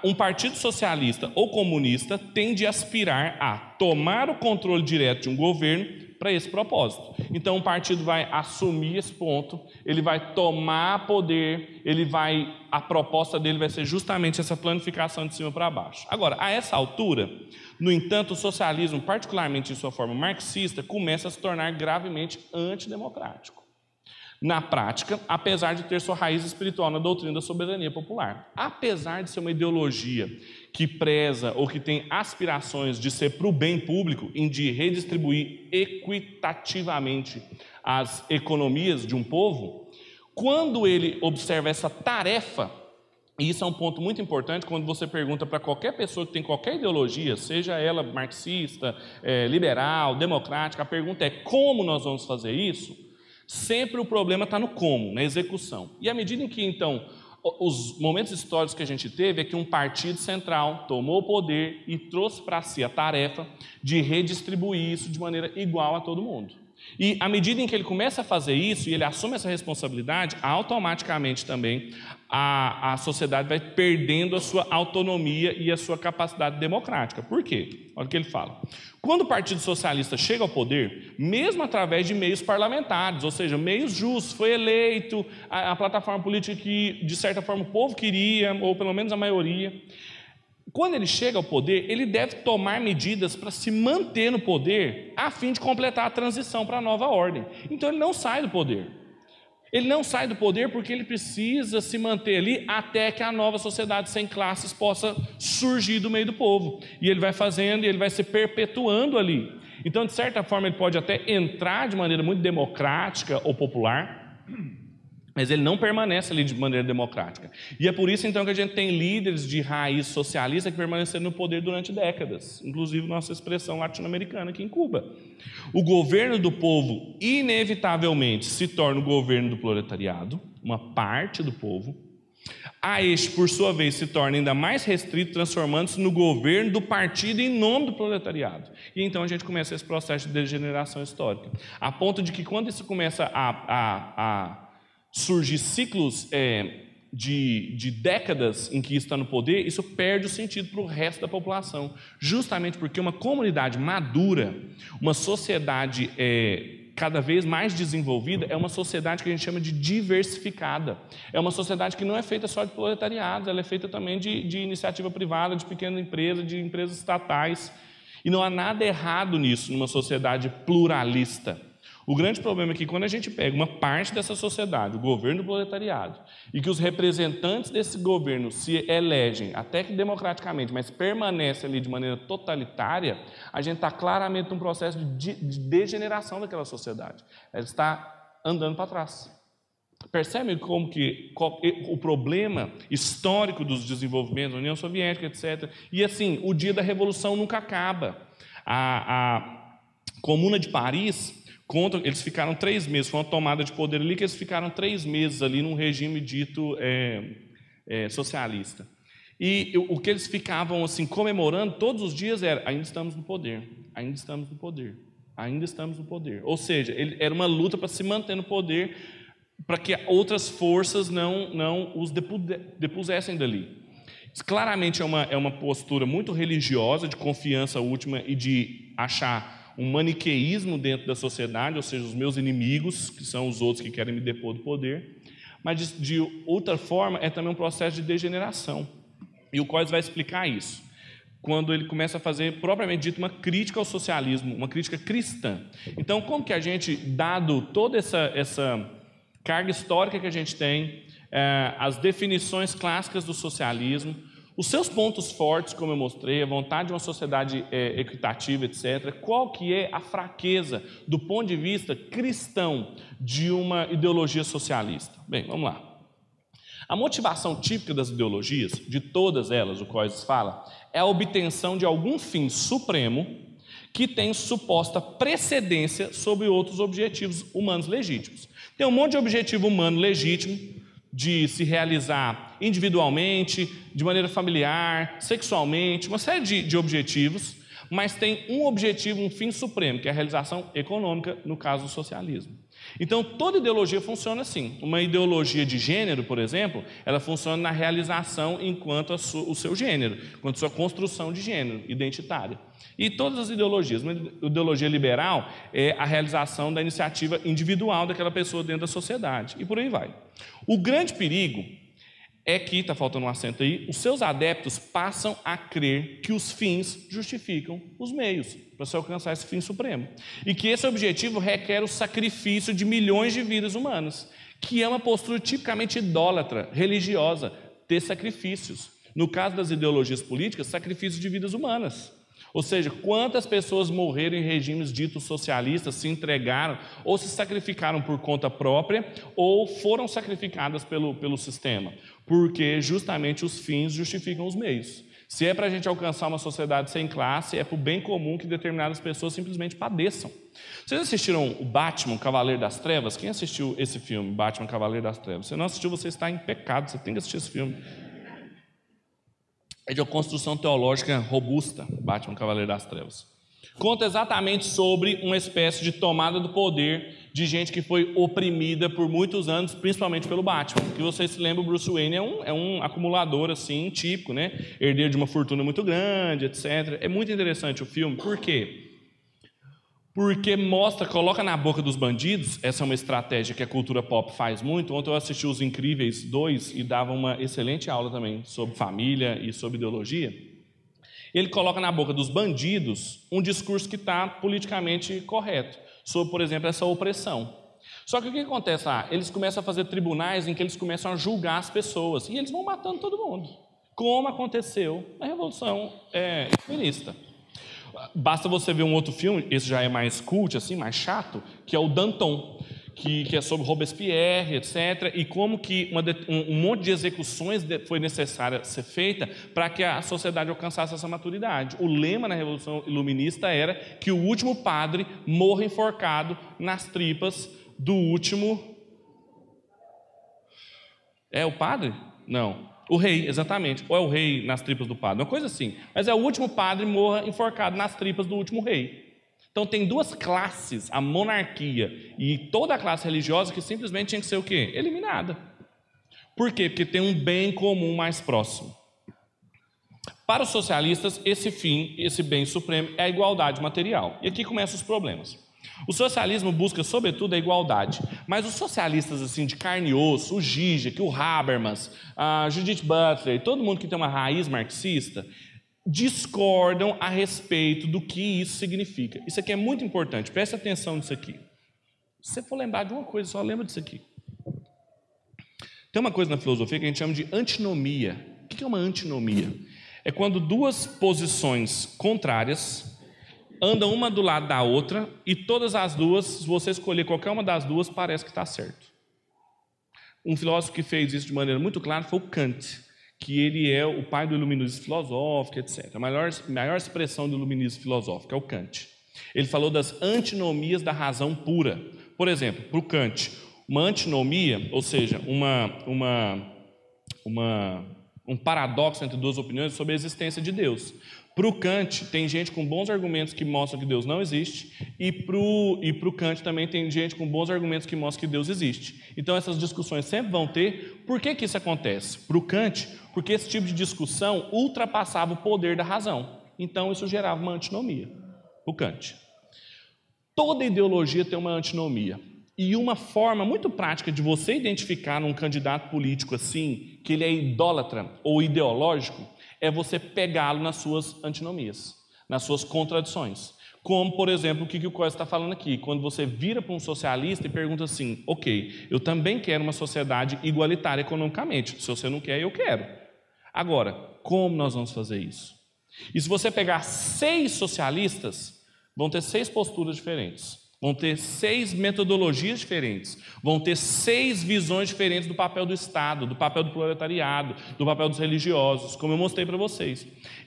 um partido socialista ou comunista tende a aspirar a tomar o controle direto de um governo para esse propósito. Então o partido vai assumir esse ponto, ele vai tomar poder, a proposta dele vai ser justamente essa planificação de cima para baixo. Agora, a essa altura, no entanto, o socialismo, particularmente em sua forma marxista, começa a se tornar gravemente antidemocrático. Na prática, apesar de ter sua raiz espiritual na doutrina da soberania popular. Apesar de ser uma ideologia que preza ou que tem aspirações de ser para o bem público e de redistribuir equitativamente as economias de um povo, quando ele observa essa tarefa, e isso é um ponto muito importante quando você pergunta para qualquer pessoa que tem qualquer ideologia, seja ela marxista, liberal, democrática, a pergunta é como nós vamos fazer isso? Sempre o problema está no como, na execução. E à medida em que, então, os momentos históricos que a gente teve é que um partido central tomou o poder e trouxe para si a tarefa de redistribuir isso de maneira igual a todo mundo. E à medida em que ele começa a fazer isso e ele assume essa responsabilidade, automaticamente também a sociedade vai perdendo a sua autonomia e a sua capacidade democrática. Por quê? Olha o que ele fala. Quando o Partido Socialista chega ao poder, mesmo através de meios parlamentares, ou seja, meios justos, foi eleito a plataforma política que, de certa forma, o povo queria, ou pelo menos a maioria. Quando ele chega ao poder, ele deve tomar medidas para se manter no poder, a fim de completar a transição para a nova ordem. Então ele não sai do poder. Ele não sai do poder porque ele precisa se manter ali até que a nova sociedade sem classes possa surgir do meio do povo. E ele vai fazendo e ele vai se perpetuando ali. Então, de certa forma, ele pode até entrar de maneira muito democrática ou popular, mas ele não permanece ali de maneira democrática. E é por isso, então, que a gente tem líderes de raiz socialista que permaneceram no poder durante décadas, inclusive nossa expressão latino-americana aqui em Cuba. O governo do povo, inevitavelmente, se torna o governo do proletariado, uma parte do povo. Este, por sua vez, se torna ainda mais restrito, transformando-se no governo do partido em nome do proletariado. E então a gente começa esse processo de degeneração histórica, a ponto de que quando isso começa a surgir ciclos de décadas em que isso está no poder, isso perde o sentido para o resto da população, justamente porque uma comunidade madura, uma sociedade cada vez mais desenvolvida, é uma sociedade que a gente chama de diversificada. É uma sociedade que não é feita só de proletariados, ela é feita também de iniciativa privada, de pequena empresa, de empresas estatais. E não há nada errado nisso, numa sociedade pluralista. O grande problema é que quando a gente pega uma parte dessa sociedade, o governo do proletariado, e que os representantes desse governo se elegem, até que democraticamente, mas permanecem ali de maneira totalitária, a gente está claramente num processo de degeneração daquela sociedade. Ela está andando para trás. Percebe como que o problema histórico dos desenvolvimentos, União Soviética, etc. E assim, o dia da Revolução nunca acaba. A Comuna de Paris... eles ficaram 3 meses, foi uma tomada de poder ali que eles ficaram 3 meses ali num regime dito socialista. E o que eles ficavam assim comemorando todos os dias era: ainda estamos no poder, ainda estamos no poder, ainda estamos no poder. Ou seja, era uma luta para se manter no poder, para que outras forças não os depusessem dali. Isso claramente é uma postura muito religiosa, de confiança última e de achar um maniqueísmo dentro da sociedade, ou seja, os meus inimigos, que são os outros que querem me depor do poder. Mas, de outra forma, é também um processo de degeneração. E o Coase vai explicar isso, quando ele começa a fazer, propriamente dito, uma crítica ao socialismo, uma crítica cristã. Então, como que a gente, dado toda essa carga histórica que a gente tem, as definições clássicas do socialismo, os seus pontos fortes, como eu mostrei, a vontade de uma sociedade equitativa, etc., qual que é a fraqueza do ponto de vista cristão de uma ideologia socialista? Bem, vamos lá. A motivação típica das ideologias, de todas elas, o Coase fala, é a obtenção de algum fim supremo que tem suposta precedência sobre outros objetivos humanos legítimos. Tem um monte de objetivo humano legítimo, de se realizar individualmente, de maneira familiar, sexualmente, uma série de objetivos, mas tem um objetivo, um fim supremo, que é a realização econômica, no caso do socialismo. Então, toda ideologia funciona assim. Uma ideologia de gênero, por exemplo, ela funciona na realização enquanto o seu gênero, enquanto a sua construção de gênero identitária. E todas as ideologias, uma ideologia liberal é a realização da iniciativa individual daquela pessoa dentro da sociedade, e por aí vai. O grande perigo é que, está faltando um acento aí, os seus adeptos passam a crer que os fins justificam os meios para se alcançar esse fim supremo. E que esse objetivo requer o sacrifício de milhões de vidas humanas, que é uma postura tipicamente idólatra, religiosa, ter sacrifícios. No caso das ideologias políticas, sacrifícios de vidas humanas. Ou seja, quantas pessoas morreram em regimes ditos socialistas, se entregaram ou se sacrificaram por conta própria ou foram sacrificadas pelo sistema, porque justamente os fins justificam os meios. Se é para a gente alcançar uma sociedade sem classe, é para o bem comum que determinadas pessoas simplesmente padeçam. Vocês assistiram o Batman, Cavaleiro das Trevas? Quem assistiu esse filme, Batman, Cavaleiro das Trevas? Se não assistiu, você está em pecado, você tem que assistir esse filme. É de uma construção teológica robusta, Batman, Cavaleiro das Trevas. Conta exatamente sobre uma espécie de tomada do poder de gente que foi oprimida por muitos anos, principalmente pelo Batman. Que vocês se lembram, o Bruce Wayne é um acumulador assim, típico, né? Herdeiro de uma fortuna muito grande, etc. É muito interessante o filme. Por quê? Porque coloca na boca dos bandidos, essa é uma estratégia que a cultura pop faz muito. Ontem eu assisti Os Incríveis 2 e dava uma excelente aula também sobre família e sobre ideologia. Ele coloca na boca dos bandidos um discurso que está politicamente correto, sobre, por exemplo, essa opressão. Só que o que acontece lá? Eles começam a fazer tribunais em que eles começam a julgar as pessoas, e eles vão matando todo mundo, como aconteceu na Revolução Feminista. Basta você ver um outro filme, esse já é mais cult, assim, mais chato, que é o Danton, que é sobre Robespierre, etc., e como que um monte de execuções foi necessária ser feita para que a sociedade alcançasse essa maturidade. O lema na Revolução Iluminista era que o último padre morra enforcado nas tripas do último... É o padre? Não. O rei, exatamente. Ou é o rei nas tripas do padre, uma coisa assim. Mas é o último padre morra enforcado nas tripas do último rei. Então tem duas classes, a monarquia e toda a classe religiosa, que simplesmente tinha que ser o quê? Eliminada. Por quê? Porque tem um bem comum mais próximo. Para os socialistas, esse fim, esse bem supremo, é a igualdade material. E aqui começam os problemas. O socialismo busca, sobretudo, a igualdade. Mas os socialistas assim, de carne e osso, o Zizek, o Habermas, a Judith Butler, todo mundo que tem uma raiz marxista, discordam a respeito do que isso significa. Isso aqui é muito importante, preste atenção nisso aqui. Se você for lembrar de uma coisa, só lembra disso aqui. Tem uma coisa na filosofia que a gente chama de antinomia. O que é uma antinomia? É quando duas posições contrárias andam uma do lado da outra e todas as duas, se você escolher qualquer uma das duas, parece que está certo. Um filósofo que fez isso de maneira muito clara foi o Kant, que ele é o pai do iluminismo filosófico, etc. A maior expressão do iluminismo filosófico é o Kant. Ele falou das antinomias da razão pura. Por exemplo, para o Kant, uma antinomia, ou seja, um paradoxo entre duas opiniões sobre a existência de Deus. Para o Kant, tem gente com bons argumentos que mostram que Deus não existe, e para o Kant também tem gente com bons argumentos que mostram que Deus existe. Então, essas discussões sempre vão ter. Por que isso acontece? Para o Kant, porque esse tipo de discussão ultrapassava o poder da razão. Então, isso gerava uma antinomia. O Kant. Toda ideologia tem uma antinomia. E uma forma muito prática de você identificar um candidato político assim, que ele é idólatra ou ideológico, é você pegá-lo nas suas antinomias, nas suas contradições. Como, por exemplo, o que o Coelho está falando aqui. Quando você vira para um socialista e pergunta assim, ok, eu também quero uma sociedade igualitária economicamente. Se você não quer, eu quero. Agora, como nós vamos fazer isso? E se você pegar 6 socialistas, vão ter 6 posturas diferentes. Vão ter 6 metodologias diferentes, vão ter 6 visões diferentes do papel do Estado, do papel do proletariado, do papel dos religiosos, como eu mostrei para vocês.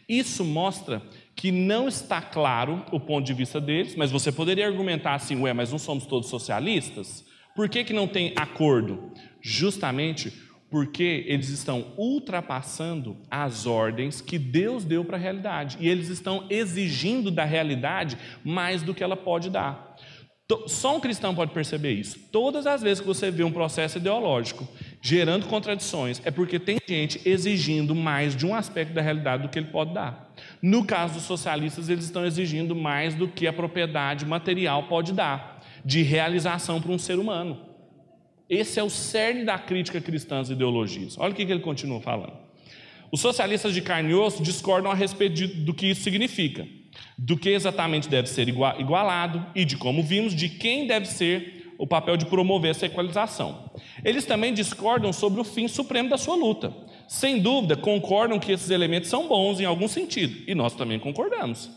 Isso mostra que não está claro o ponto de vista deles, mas você poderia argumentar assim, mas não somos todos socialistas? Por que não tem acordo? Justamente porque eles estão ultrapassando as ordens que Deus deu para a realidade, e eles estão exigindo da realidade mais do que ela pode dar. Só um cristão pode perceber isso. Todas as vezes que você vê um processo ideológico gerando contradições, é porque tem gente exigindo mais de um aspecto da realidade do que ele pode dar. No caso dos socialistas, eles estão exigindo mais do que a propriedade material pode dar, de realização para um ser humano. Esse é o cerne da crítica cristã às ideologias. Olha o que ele continua falando. Os socialistas de carne e osso discordam a respeito do que isso significa, do que exatamente deve ser igualado e de como vimos, de quem deve ser o papel de promover essa equalização. Eles também discordam sobre o fim supremo da sua luta. Sem dúvida, concordam que esses elementos são bons em algum sentido, e nós também concordamos.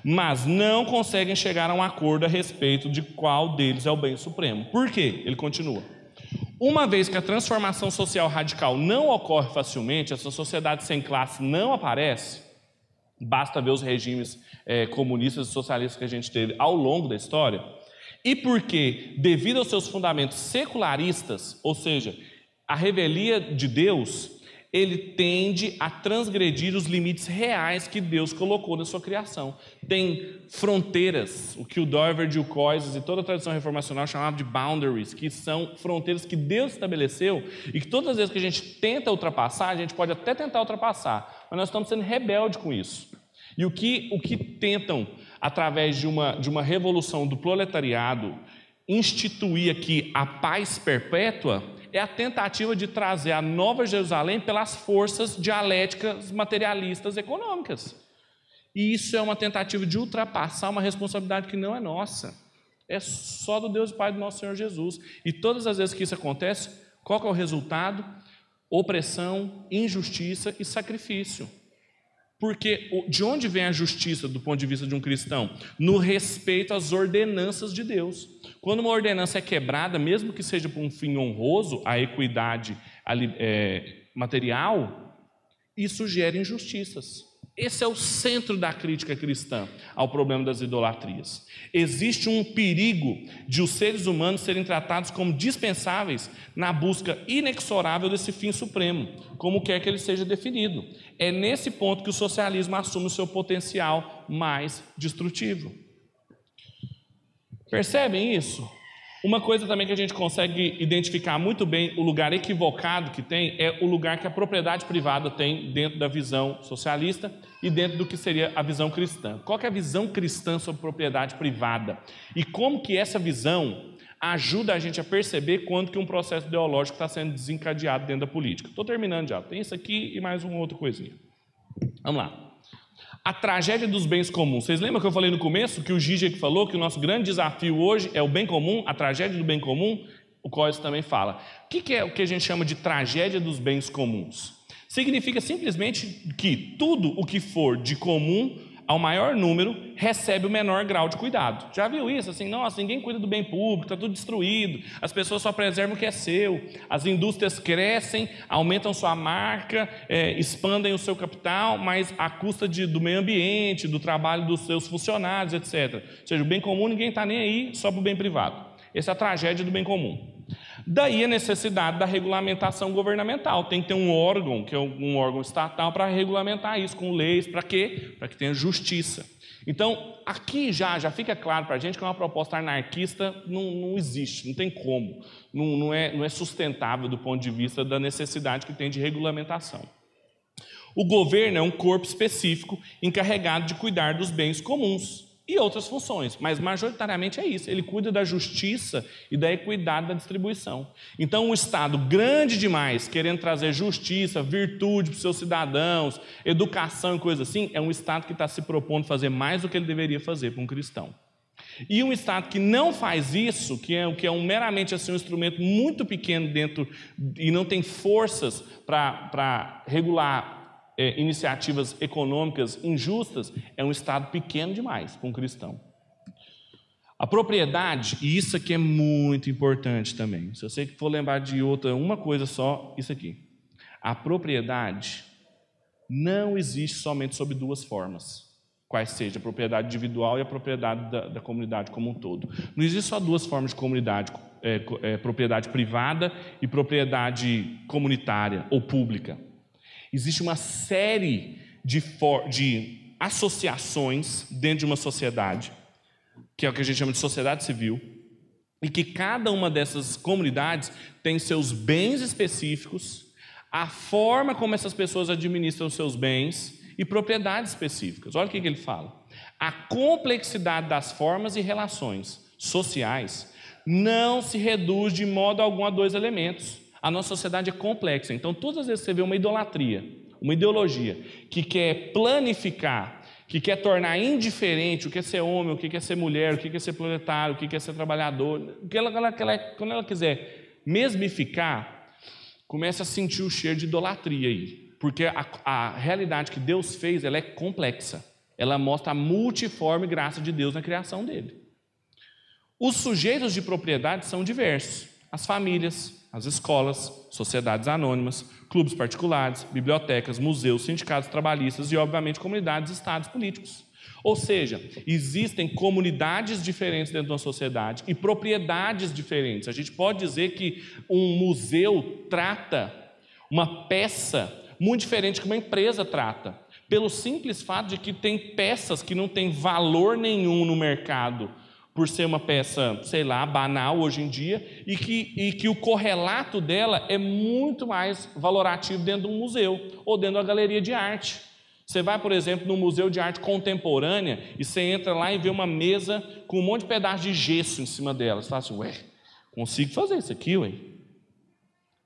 Mas não conseguem chegar a um acordo a respeito de qual deles é o bem supremo. Por quê? Ele continua. Uma vez que a transformação social radical não ocorre facilmente, essa sociedade sem classe não aparece, basta ver os regimes comunistas e socialistas que a gente teve ao longo da história, e porque, devido aos seus fundamentos secularistas, ou seja, a revelia de Deus, ele tende a transgredir os limites reais que Deus colocou na sua criação. Tem fronteiras, o que o Doiverd, o Coises e toda a tradição reformacional chamava de boundaries, que são fronteiras que Deus estabeleceu e que todas as vezes que a gente tenta ultrapassar, a gente pode até tentar ultrapassar, mas nós estamos sendo rebeldes com isso. E o que tentam, através de uma revolução do proletariado, instituir aqui a paz perpétua, é a tentativa de trazer a Nova Jerusalém pelas forças dialéticas materialistas econômicas. E isso é uma tentativa de ultrapassar uma responsabilidade que não é nossa. É só do Deus e Pai do nosso Senhor Jesus. E todas as vezes que isso acontece, qual que é o resultado? Opressão, injustiça e sacrifício. Porque de onde vem a justiça do ponto de vista de um cristão? No respeito às ordenanças de Deus. Quando uma ordenança é quebrada, mesmo que seja por um fim honroso, a equidade material, isso gera injustiças. Esse é o centro da crítica cristã ao problema das idolatrias. Existe um perigo de os seres humanos serem tratados como dispensáveis na busca inexorável desse fim supremo, como quer que ele seja definido. É nesse ponto que o socialismo assume o seu potencial mais destrutivo. Percebem isso? Uma coisa também que a gente consegue identificar muito bem o lugar equivocado que tem é o lugar que a propriedade privada tem dentro da visão socialista e dentro do que seria a visão cristã. Qual que é a visão cristã sobre propriedade privada? E como que essa visão ajuda a gente a perceber quando que um processo ideológico está sendo desencadeado dentro da política? Estou terminando já. Tem isso aqui e mais uma outra coisinha. Vamos lá. A tragédia dos bens comuns. Vocês lembram que eu falei no começo que o Zizek falou que o nosso grande desafio hoje é o bem comum, a tragédia do bem comum? O Coyce também fala. O que é o que a gente chama de tragédia dos bens comuns? Significa simplesmente que tudo o que for de comum ao maior número recebe o menor grau de cuidado. Já viu isso? Assim, nossa, ninguém cuida do bem público, está tudo destruído, as pessoas só preservam o que é seu, as indústrias crescem, aumentam sua marca, expandem o seu capital, mas à custa do meio ambiente, do trabalho dos seus funcionários, etc. Ou seja, o bem comum ninguém está nem aí, só para o bem privado. Essa é a tragédia do bem comum. Daí a necessidade da regulamentação governamental. Tem que ter um órgão, que é um órgão estatal, para regulamentar isso com leis. Para quê? Para que tenha justiça. Então, aqui já fica claro para a gente que uma proposta anarquista não existe, não tem como. Não é sustentável do ponto de vista da necessidade que tem de regulamentação. O governo é um corpo específico encarregado de cuidar dos bens comuns e outras funções, mas majoritariamente é isso, ele cuida da justiça e da equidade da distribuição. Então, um Estado grande demais, querendo trazer justiça, virtude para os seus cidadãos, educação e coisa assim, é um Estado que está se propondo fazer mais do que ele deveria fazer para um cristão. E um Estado que não faz isso, que é meramente assim, um instrumento muito pequeno dentro e não tem forças para regular iniciativas econômicas injustas, é um Estado pequeno demais para um cristão. A propriedade, e isso aqui é muito importante também, se você for lembrar de uma coisa só, isso aqui. A propriedade não existe somente sob duas formas, quais seja a propriedade individual e a propriedade da comunidade como um todo. Não existe só duas formas de comunidade, propriedade privada e propriedade comunitária ou pública. Existe uma série de associações dentro de uma sociedade, que é o que a gente chama de sociedade civil, e que cada uma dessas comunidades tem seus bens específicos, a forma como essas pessoas administram seus bens e propriedades específicas. Olha o que ele fala. A complexidade das formas e relações sociais não se reduz de modo algum a dois elementos. A nossa sociedade é complexa, então todas as vezes que você vê uma idolatria, uma ideologia que quer planificar, que quer tornar indiferente o que é ser homem, o que é ser mulher, o que é ser proletário, o que é ser trabalhador, quando ela quiser mesmificar, começa a sentir o cheiro de idolatria aí, porque a realidade que Deus fez, ela é complexa, ela mostra a multiforme graça de Deus na criação dele. Os sujeitos de propriedade são diversos, as famílias, as escolas, sociedades anônimas, clubes particulares, bibliotecas, museus, sindicatos trabalhistas e, obviamente, comunidades, estados políticos. Ou seja, existem comunidades diferentes dentro de uma sociedade e propriedades diferentes. A gente pode dizer que um museu trata uma peça muito diferente que uma empresa trata, pelo simples fato de que tem peças que não têm valor nenhum no mercado, por ser uma peça, sei lá, banal hoje em dia, e que o correlato dela é muito mais valorativo dentro de um museu ou dentro de uma galeria de arte. Você vai, por exemplo, no Museu de Arte Contemporânea e você entra lá e vê uma mesa com um monte de pedaço de gesso em cima dela. Você fala assim, ué, consigo fazer isso aqui, ué?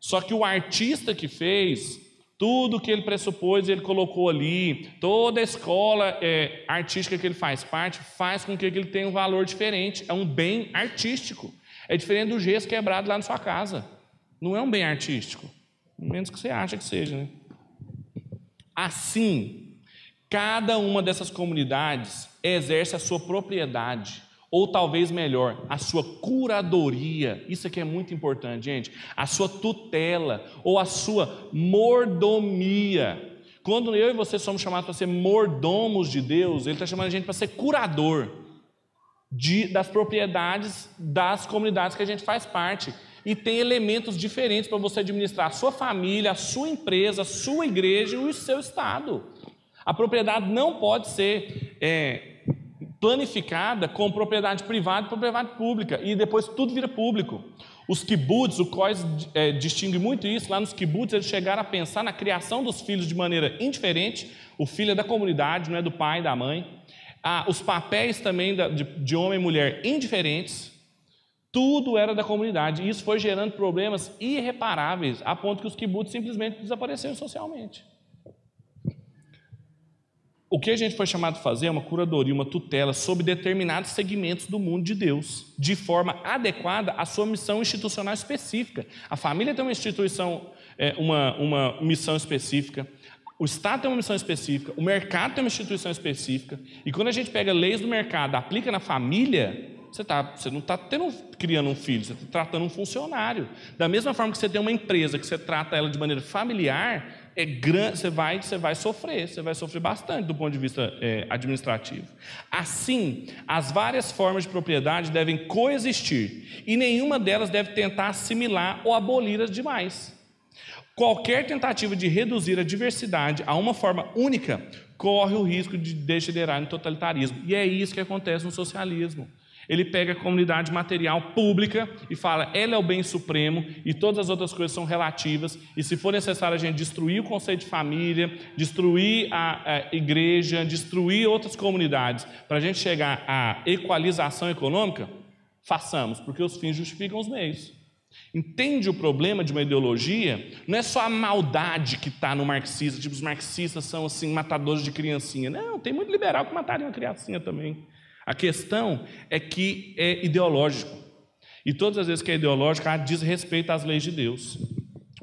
Só que o artista que fez, tudo que ele pressupôs, ele colocou ali, toda a escola artística que ele faz parte, faz com que ele tenha um valor diferente, é um bem artístico. É diferente do gesso quebrado lá na sua casa. Não é um bem artístico, menos que você acha que seja, né? Assim, Cada uma dessas comunidades exerce a sua propriedade, ou talvez melhor, a sua curadoria. Isso aqui é muito importante, gente. A sua tutela ou a sua mordomia. Quando eu e você somos chamados para ser mordomos de Deus, Ele está chamando a gente para ser curador das propriedades das comunidades que a gente faz parte. E tem elementos diferentes para você administrar a sua família, a sua empresa, a sua igreja e o seu estado. A propriedade não pode ser planificada com propriedade privada e propriedade pública, e depois tudo vira público. Os kibbutz, o Kois distingue muito isso. Lá nos kibbutz eles chegaram a pensar na criação dos filhos de maneira indiferente. O filho é da comunidade, não é do pai e da mãe. Os papéis também de homem e mulher indiferentes. Tudo era da comunidade, e isso foi gerando problemas irreparáveis, a ponto que os kibbutz simplesmente desapareceram socialmente. O que a gente foi chamado a fazer é uma curadoria, uma tutela sobre determinados segmentos do mundo de Deus, de forma adequada à sua missão institucional específica. A família tem uma missão específica, o Estado tem uma missão específica, o mercado tem uma instituição específica, e quando a gente pega leis do mercado, aplica na família, você não está criando um filho, você está tratando um funcionário. Da mesma forma que você tem uma empresa, que você trata ela de maneira familiar, você vai sofrer bastante do ponto de vista administrativo. Assim, as várias formas de propriedade devem coexistir, e nenhuma delas deve tentar assimilar ou abolir as demais. Qualquer tentativa de reduzir a diversidade a uma forma única corre o risco de degenerar em totalitarismo. E é isso que acontece no socialismo. Ele pega a comunidade material pública e fala, ela é o bem supremo e todas as outras coisas são relativas, e se for necessário a gente destruir o conceito de família, destruir a igreja, destruir outras comunidades, para a gente chegar à equalização econômica, façamos, porque os fins justificam os meios. Entende o problema de uma ideologia? Não é só a maldade que está no marxista, tipo, os marxistas são assim, matadores de criancinha. Não, tem muito liberal que mataria uma criancinha também. A questão é que é ideológico. E todas as vezes que é ideológico, há desrespeito às leis de Deus.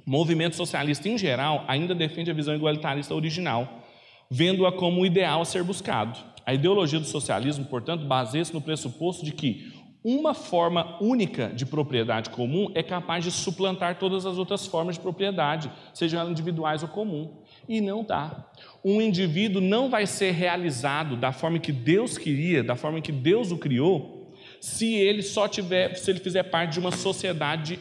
O movimento socialista, em geral, ainda defende a visão igualitarista original, vendo-a como um ideal a ser buscado. A ideologia do socialismo, portanto, baseia-se no pressuposto de que uma forma única de propriedade comum é capaz de suplantar todas as outras formas de propriedade, sejam elas individuais ou comum. E não dá. Um indivíduo não vai ser realizado da forma que Deus queria, da forma que Deus o criou, se ele fizer parte de uma sociedade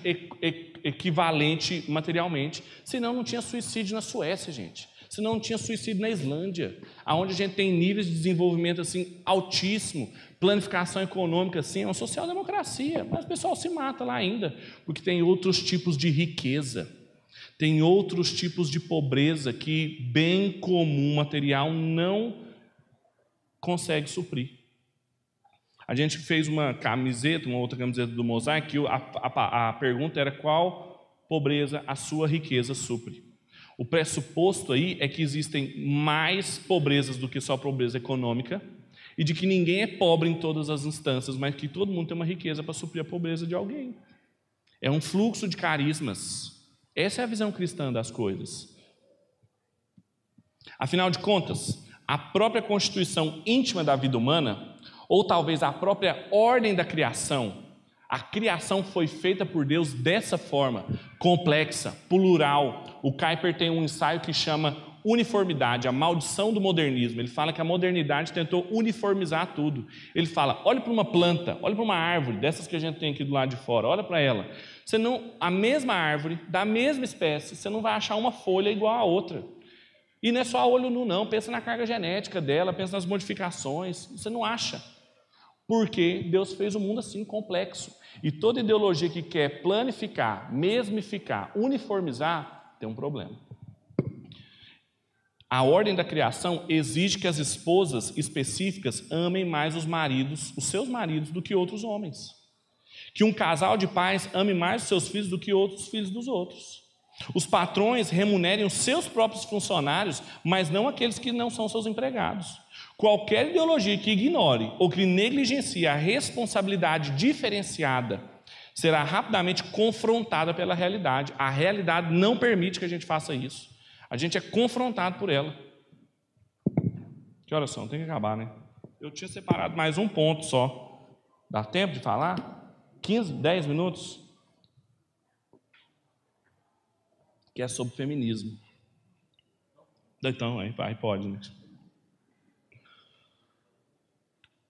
equivalente materialmente. Senão não tinha suicídio na Suécia, gente. Senão não tinha suicídio na Islândia, onde a gente tem níveis de desenvolvimento assim altíssimo, planificação econômica assim, é uma social-democracia, mas o pessoal se mata lá ainda, porque tem outros tipos de riqueza, tem outros tipos de pobreza que bem comum material não consegue suprir. A gente fez uma outra camiseta do Mosaic, que a pergunta era qual pobreza a sua riqueza supre. O pressuposto aí é que existem mais pobrezas do que só pobreza econômica, e de que ninguém é pobre em todas as instâncias, mas que todo mundo tem uma riqueza para suprir a pobreza de alguém. É um fluxo de carismas. Essa é a visão cristã das coisas. Afinal de contas, a própria constituição íntima da vida humana, ou talvez a própria ordem da criação, a criação foi feita por Deus dessa forma, complexa, plural. O Kuyper tem um ensaio que chama uniformidade, a maldição do modernismo. Ele fala que a modernidade tentou uniformizar tudo. Ele fala, olha para uma planta, olha para uma árvore, dessas que a gente tem aqui do lado de fora, olha para ela. A mesma árvore, da mesma espécie, você não vai achar uma folha igual a outra. E não é só a olho nu, não. Pensa na carga genética dela, pensa nas modificações. Você não acha. Porque Deus fez o mundo assim, complexo. E toda ideologia que quer planificar, mesmificar, uniformizar, tem um problema. A ordem da criação exige que as esposas específicas amem mais os seus maridos, do que outros homens. Que um casal de pais ame mais os seus filhos do que outros filhos dos outros. Os patrões remunerem os seus próprios funcionários, mas não aqueles que não são seus empregados. Qualquer ideologia que ignore ou que negligencie a responsabilidade diferenciada será rapidamente confrontada pela realidade. A realidade não permite que a gente faça isso. A gente é confrontado por ela. Que horas são? Tem que acabar, né? Eu tinha separado mais um ponto só. Dá tempo de falar? 15, 10 minutos? Que é sobre feminismo. Então, aí pode, né?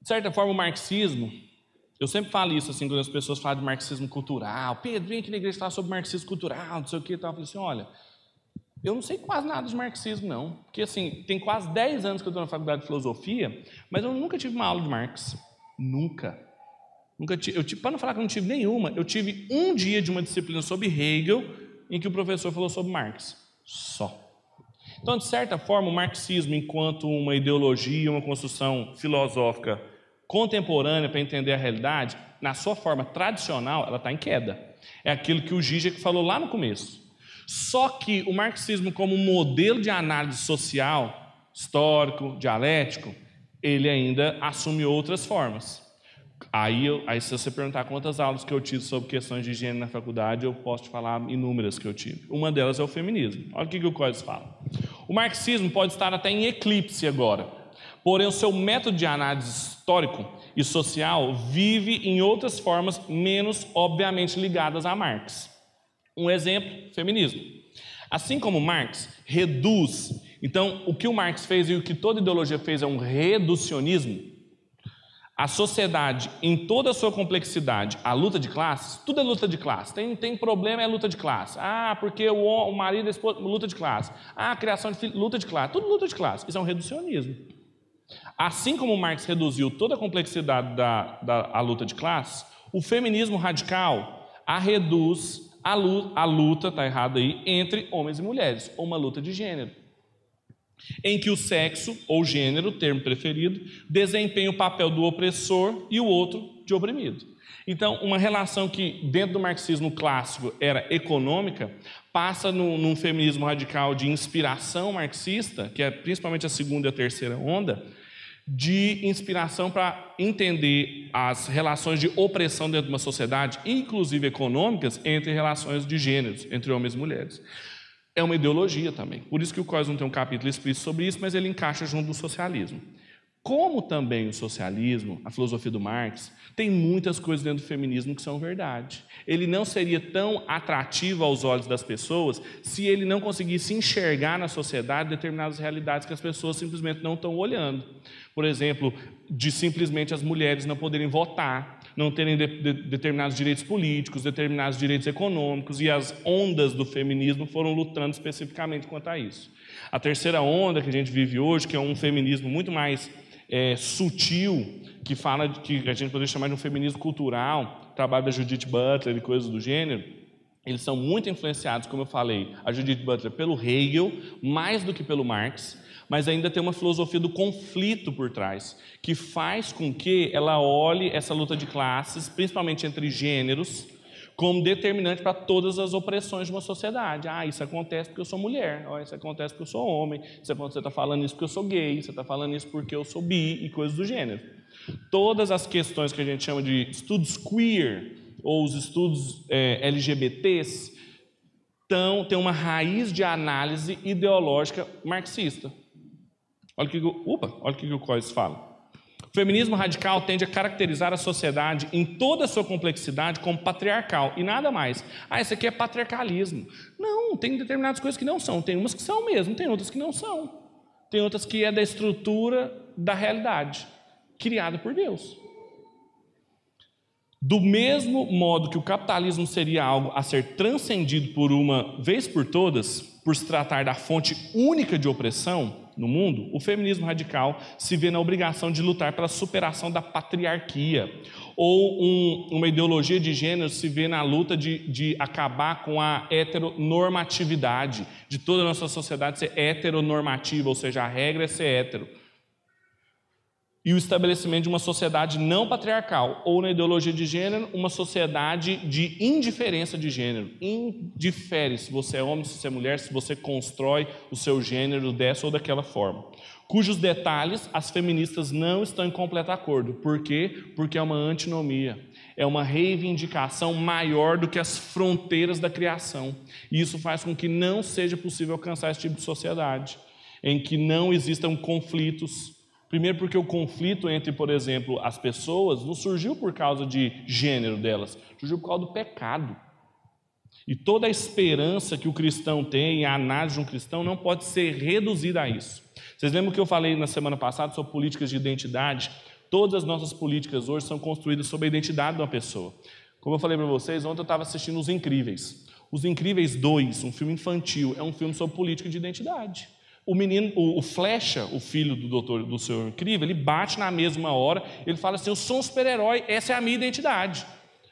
De certa forma, o marxismo, eu sempre falo isso assim, quando as pessoas falam de marxismo cultural. Pedro, vem aqui na igreja falar sobre marxismo cultural, não sei o que e tal. Eu falei assim, olha, eu não sei quase nada de marxismo, não. Porque, assim, tem quase 10 anos que eu estou na faculdade de filosofia, mas eu nunca tive uma aula de Marx. Nunca. Para não falar que eu não tive nenhuma, eu tive um dia de uma disciplina sobre Hegel, em que o professor falou sobre Marx. Só. Então, de certa forma, o marxismo, enquanto uma ideologia, uma construção filosófica contemporânea para entender a realidade, na sua forma tradicional, ela está em queda. É aquilo que o Zizek falou lá no começo. Só que o marxismo, como modelo de análise social, histórico, dialético, ele ainda assume outras formas. Aí, se você perguntar quantas aulas que eu tive sobre questões de higiene na faculdade, eu posso te falar inúmeras que eu tive. Uma delas é o feminismo. Olha o que o Coises fala. O marxismo pode estar até em eclipse agora, porém o seu método de análise histórico e social vive em outras formas menos obviamente ligadas a Marx. Um exemplo, feminismo. Assim como Marx reduz, então o que o Marx fez e o que toda ideologia fez é um reducionismo, a sociedade em toda a sua complexidade, a luta de classes, tudo é luta de classe. Tem problema, é luta de classe. Ah, porque o marido e a esposa, luta de classe. Ah, a criação de filhos, luta de classe. Tudo luta de classe. Isso é um reducionismo. Assim como Marx reduziu toda a complexidade da luta de classes, o feminismo radical reduz a luta, está errado aí, entre homens e mulheres, ou uma luta de gênero, em que o sexo, ou gênero, termo preferido, desempenha o papel do opressor e o outro de oprimido. Então, uma relação que dentro do marxismo clássico era econômica, passa num feminismo radical de inspiração marxista, que é principalmente a segunda e a terceira onda, de inspiração para entender as relações de opressão dentro de uma sociedade, inclusive econômicas, entre relações de gêneros, entre homens e mulheres. É uma ideologia também. Por isso que o Coises não tem um capítulo explícito sobre isso, mas ele encaixa junto do socialismo. Como também o socialismo, a filosofia do Marx, tem muitas coisas dentro do feminismo que são verdade. Ele não seria tão atrativo aos olhos das pessoas se ele não conseguisse enxergar na sociedade determinadas realidades que as pessoas simplesmente não estão olhando. Por exemplo, de simplesmente as mulheres não poderem votar, não terem determinados direitos políticos, determinados direitos econômicos, e as ondas do feminismo foram lutando especificamente quanto a isso. A terceira onda que a gente vive hoje, que é um feminismo muito mais sutil, que fala que a gente poderia chamar de um feminismo cultural, trabalho da Judith Butler e coisas do gênero, eles são muito influenciados, como eu falei, a Judith Butler pelo Hegel, mais do que pelo Marx, mas ainda tem uma filosofia do conflito por trás, que faz com que ela olhe essa luta de classes, principalmente entre gêneros, como determinante para todas as opressões de uma sociedade. Ah, isso acontece porque eu sou mulher, isso acontece porque eu sou homem, você está falando isso porque eu sou gay, você está falando isso porque eu sou bi e coisas do gênero. Todas as questões que a gente chama de estudos queer, ou os estudos LGBTs, têm uma raiz de análise ideológica marxista. Olha o que o Coises fala. O feminismo radical tende a caracterizar a sociedade em toda a sua complexidade como patriarcal e nada mais. Ah, isso aqui é patriarcalismo. Não, tem determinadas coisas que não são. Tem umas que são mesmo, tem outras que não são. Tem outras que é da estrutura da realidade, criada por Deus. Do mesmo modo que o capitalismo seria algo a ser transcendido por uma vez por todas, por se tratar da fonte única de opressão no mundo, o feminismo radical se vê na obrigação de lutar pela superação da patriarquia, ou uma ideologia de gênero se vê na luta de acabar com a heteronormatividade, de toda a nossa sociedade ser heteronormativa, ou seja, a regra é ser hétero. E o estabelecimento de uma sociedade não patriarcal, ou na ideologia de gênero, uma sociedade de indiferença de gênero. Indifere se você é homem, se você é mulher, se você constrói o seu gênero dessa ou daquela forma. Cujos detalhes as feministas não estão em completo acordo. Por quê? Porque é uma antinomia. É uma reivindicação maior do que as fronteiras da criação. E isso faz com que não seja possível alcançar esse tipo de sociedade, em que não existam conflitos, Primeiro porque o conflito entre, por exemplo, as pessoas não surgiu por causa de gênero delas, surgiu por causa do pecado. E toda a esperança que o cristão tem, a análise de um cristão, não pode ser reduzida a isso. Vocês lembram que eu falei na semana passada sobre políticas de identidade? Todas as nossas políticas hoje são construídas sobre a identidade de uma pessoa. Como eu falei para vocês, ontem eu estava assistindo Os Incríveis. Os Incríveis 2, um filme infantil, é um filme sobre política de identidade. O menino, o Flecha, o filho do Senhor Incrível, ele bate na mesma hora, ele fala assim, eu sou um super-herói, essa é a minha identidade.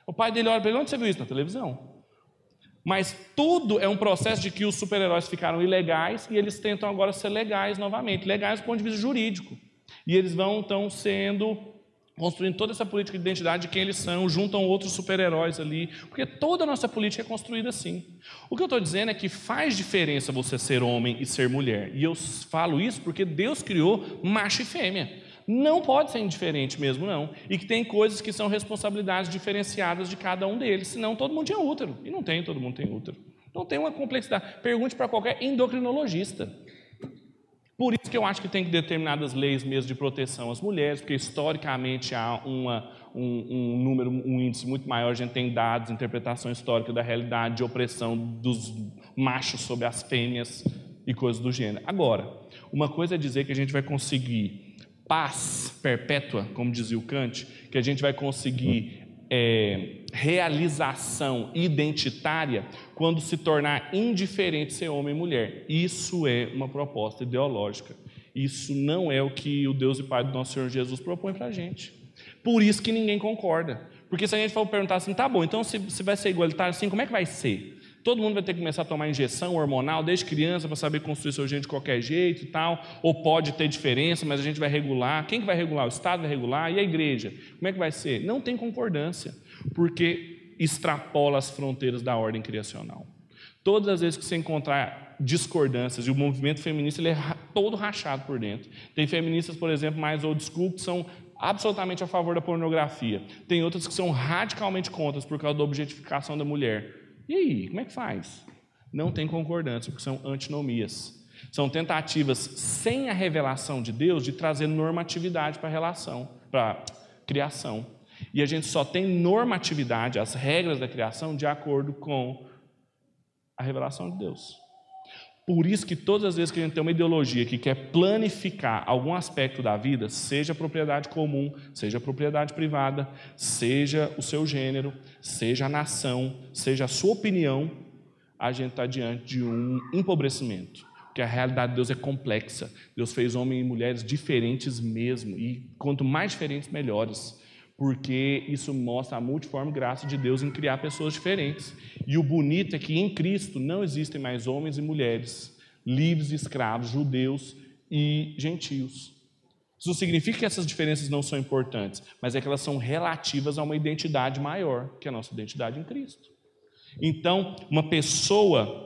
O pai dele olha para ele, onde você viu isso? Na televisão. Mas tudo é um processo de que os super-heróis ficaram ilegais e eles tentam agora ser legais novamente, legais do ponto de vista jurídico. E eles vão, então, construindo toda essa política de identidade de quem eles são, juntam outros super-heróis ali, porque toda a nossa política é construída assim. O que eu estou dizendo é que faz diferença você ser homem e ser mulher. E eu falo isso porque Deus criou macho e fêmea. Não pode ser indiferente mesmo, não. E que tem coisas que são responsabilidades diferenciadas de cada um deles, senão todo mundo tinha útero. E não tem, todo mundo tem útero. Então tem uma complexidade. Pergunte para qualquer endocrinologista. Por isso que eu acho que tem determinadas leis mesmo de proteção às mulheres, porque historicamente há um índice muito maior, a gente tem dados, interpretação histórica da realidade de opressão dos machos sobre as fêmeas e coisas do gênero. Agora, uma coisa é dizer que a gente vai conseguir paz perpétua, como dizia o Kant, que a gente vai conseguir realização identitária quando se tornar indiferente ser homem e mulher. Isso é uma proposta ideológica. Isso não é o que o Deus e Pai do nosso Senhor Jesus propõe para a gente. Por isso que ninguém concorda. Porque se a gente for perguntar assim, tá bom, então se vai ser igualitário assim, como é que vai ser? Todo mundo vai ter que começar a tomar injeção hormonal desde criança para saber construir seu gene de qualquer jeito e tal, ou pode ter diferença, mas a gente vai regular. Quem que vai regular? O Estado vai regular? E a igreja? Como é que vai ser? Não tem concordância, porque extrapola as fronteiras da ordem criacional. Todas as vezes que você encontrar discordâncias, e o movimento feminista ele é todo rachado por dentro. Tem feministas, por exemplo, mais old school, que são absolutamente a favor da pornografia. Tem outras que são radicalmente contra por causa da objetificação da mulher. E aí, como é que faz? Não tem concordância, porque são antinomias. São tentativas sem a revelação de Deus de trazer normatividade para a relação, para a criação. E a gente só tem normatividade, as regras da criação, de acordo com a revelação de Deus. Por isso que todas as vezes que a gente tem uma ideologia que quer planificar algum aspecto da vida, seja propriedade comum, seja propriedade privada, seja o seu gênero, seja a nação, seja a sua opinião, a gente está diante de um empobrecimento. Porque a realidade de Deus é complexa. Deus fez homens e mulheres diferentes mesmo, e quanto mais diferentes, melhores. Porque isso mostra a multiforme graça de Deus em criar pessoas diferentes. E o bonito é que em Cristo não existem mais homens e mulheres, livres e escravos, judeus e gentios. Isso não significa que essas diferenças não são importantes, mas é que elas são relativas a uma identidade maior, que é a nossa identidade em Cristo. Então, uma pessoa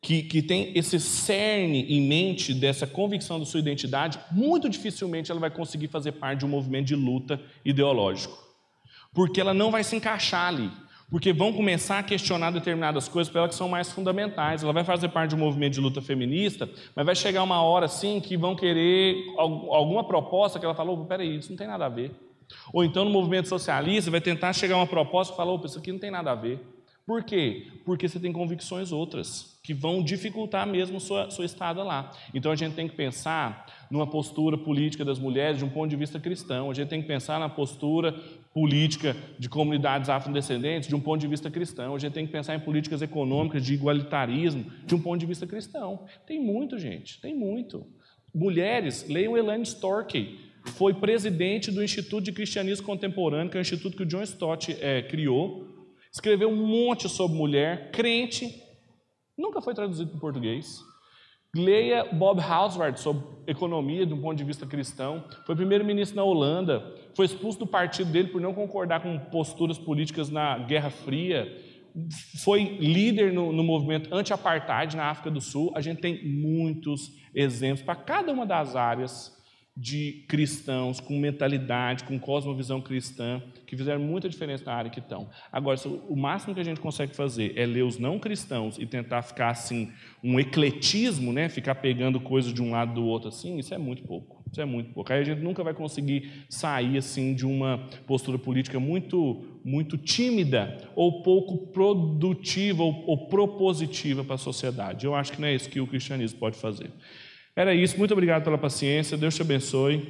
que tem esse cerne em mente dessa convicção da sua identidade, muito dificilmente ela vai conseguir fazer parte de um movimento de luta ideológico. Porque ela não vai se encaixar ali. Porque vão começar a questionar determinadas coisas para ela que são mais fundamentais. Ela vai fazer parte de um movimento de luta feminista, mas vai chegar uma hora assim que vão querer alguma proposta que ela falou, peraí, isso não tem nada a ver. Ou então no movimento socialista vai tentar chegar uma proposta que falou, isso aqui não tem nada a ver. Por quê? Porque você tem convicções outras que vão dificultar mesmo sua estada lá. Então a gente tem que pensar numa postura política das mulheres de um ponto de vista cristão. A gente tem que pensar na postura política de comunidades afrodescendentes de um ponto de vista cristão. A gente tem que pensar em políticas econômicas de igualitarismo de um ponto de vista cristão. Tem muito, gente, tem muito. Mulheres, leiam Elaine Storkey, foi presidente do Instituto de Cristianismo Contemporâneo, que é um instituto que o John Stott criou. Escreveu um monte sobre mulher, crente, nunca foi traduzido para o português. Leia Bob Hausward sobre economia de um ponto de vista cristão. Foi primeiro-ministro na Holanda, foi expulso do partido dele por não concordar com posturas políticas na Guerra Fria. Foi líder no movimento anti-apartheid na África do Sul. A gente tem muitos exemplos para cada uma das áreas de cristãos com mentalidade, com cosmovisão cristã, que fizeram muita diferença na área que estão. Agora, o máximo que a gente consegue fazer é ler os não cristãos e tentar ficar assim, um ecletismo, né? Ficar pegando coisas de um lado do outro assim, isso é muito pouco. Isso é muito pouco. Aí a gente nunca vai conseguir sair assim de uma postura política muito tímida ou pouco produtiva ou propositiva para a sociedade. Eu acho que não é isso que o cristianismo pode fazer. Era isso. Muito obrigado pela paciência. Deus te abençoe.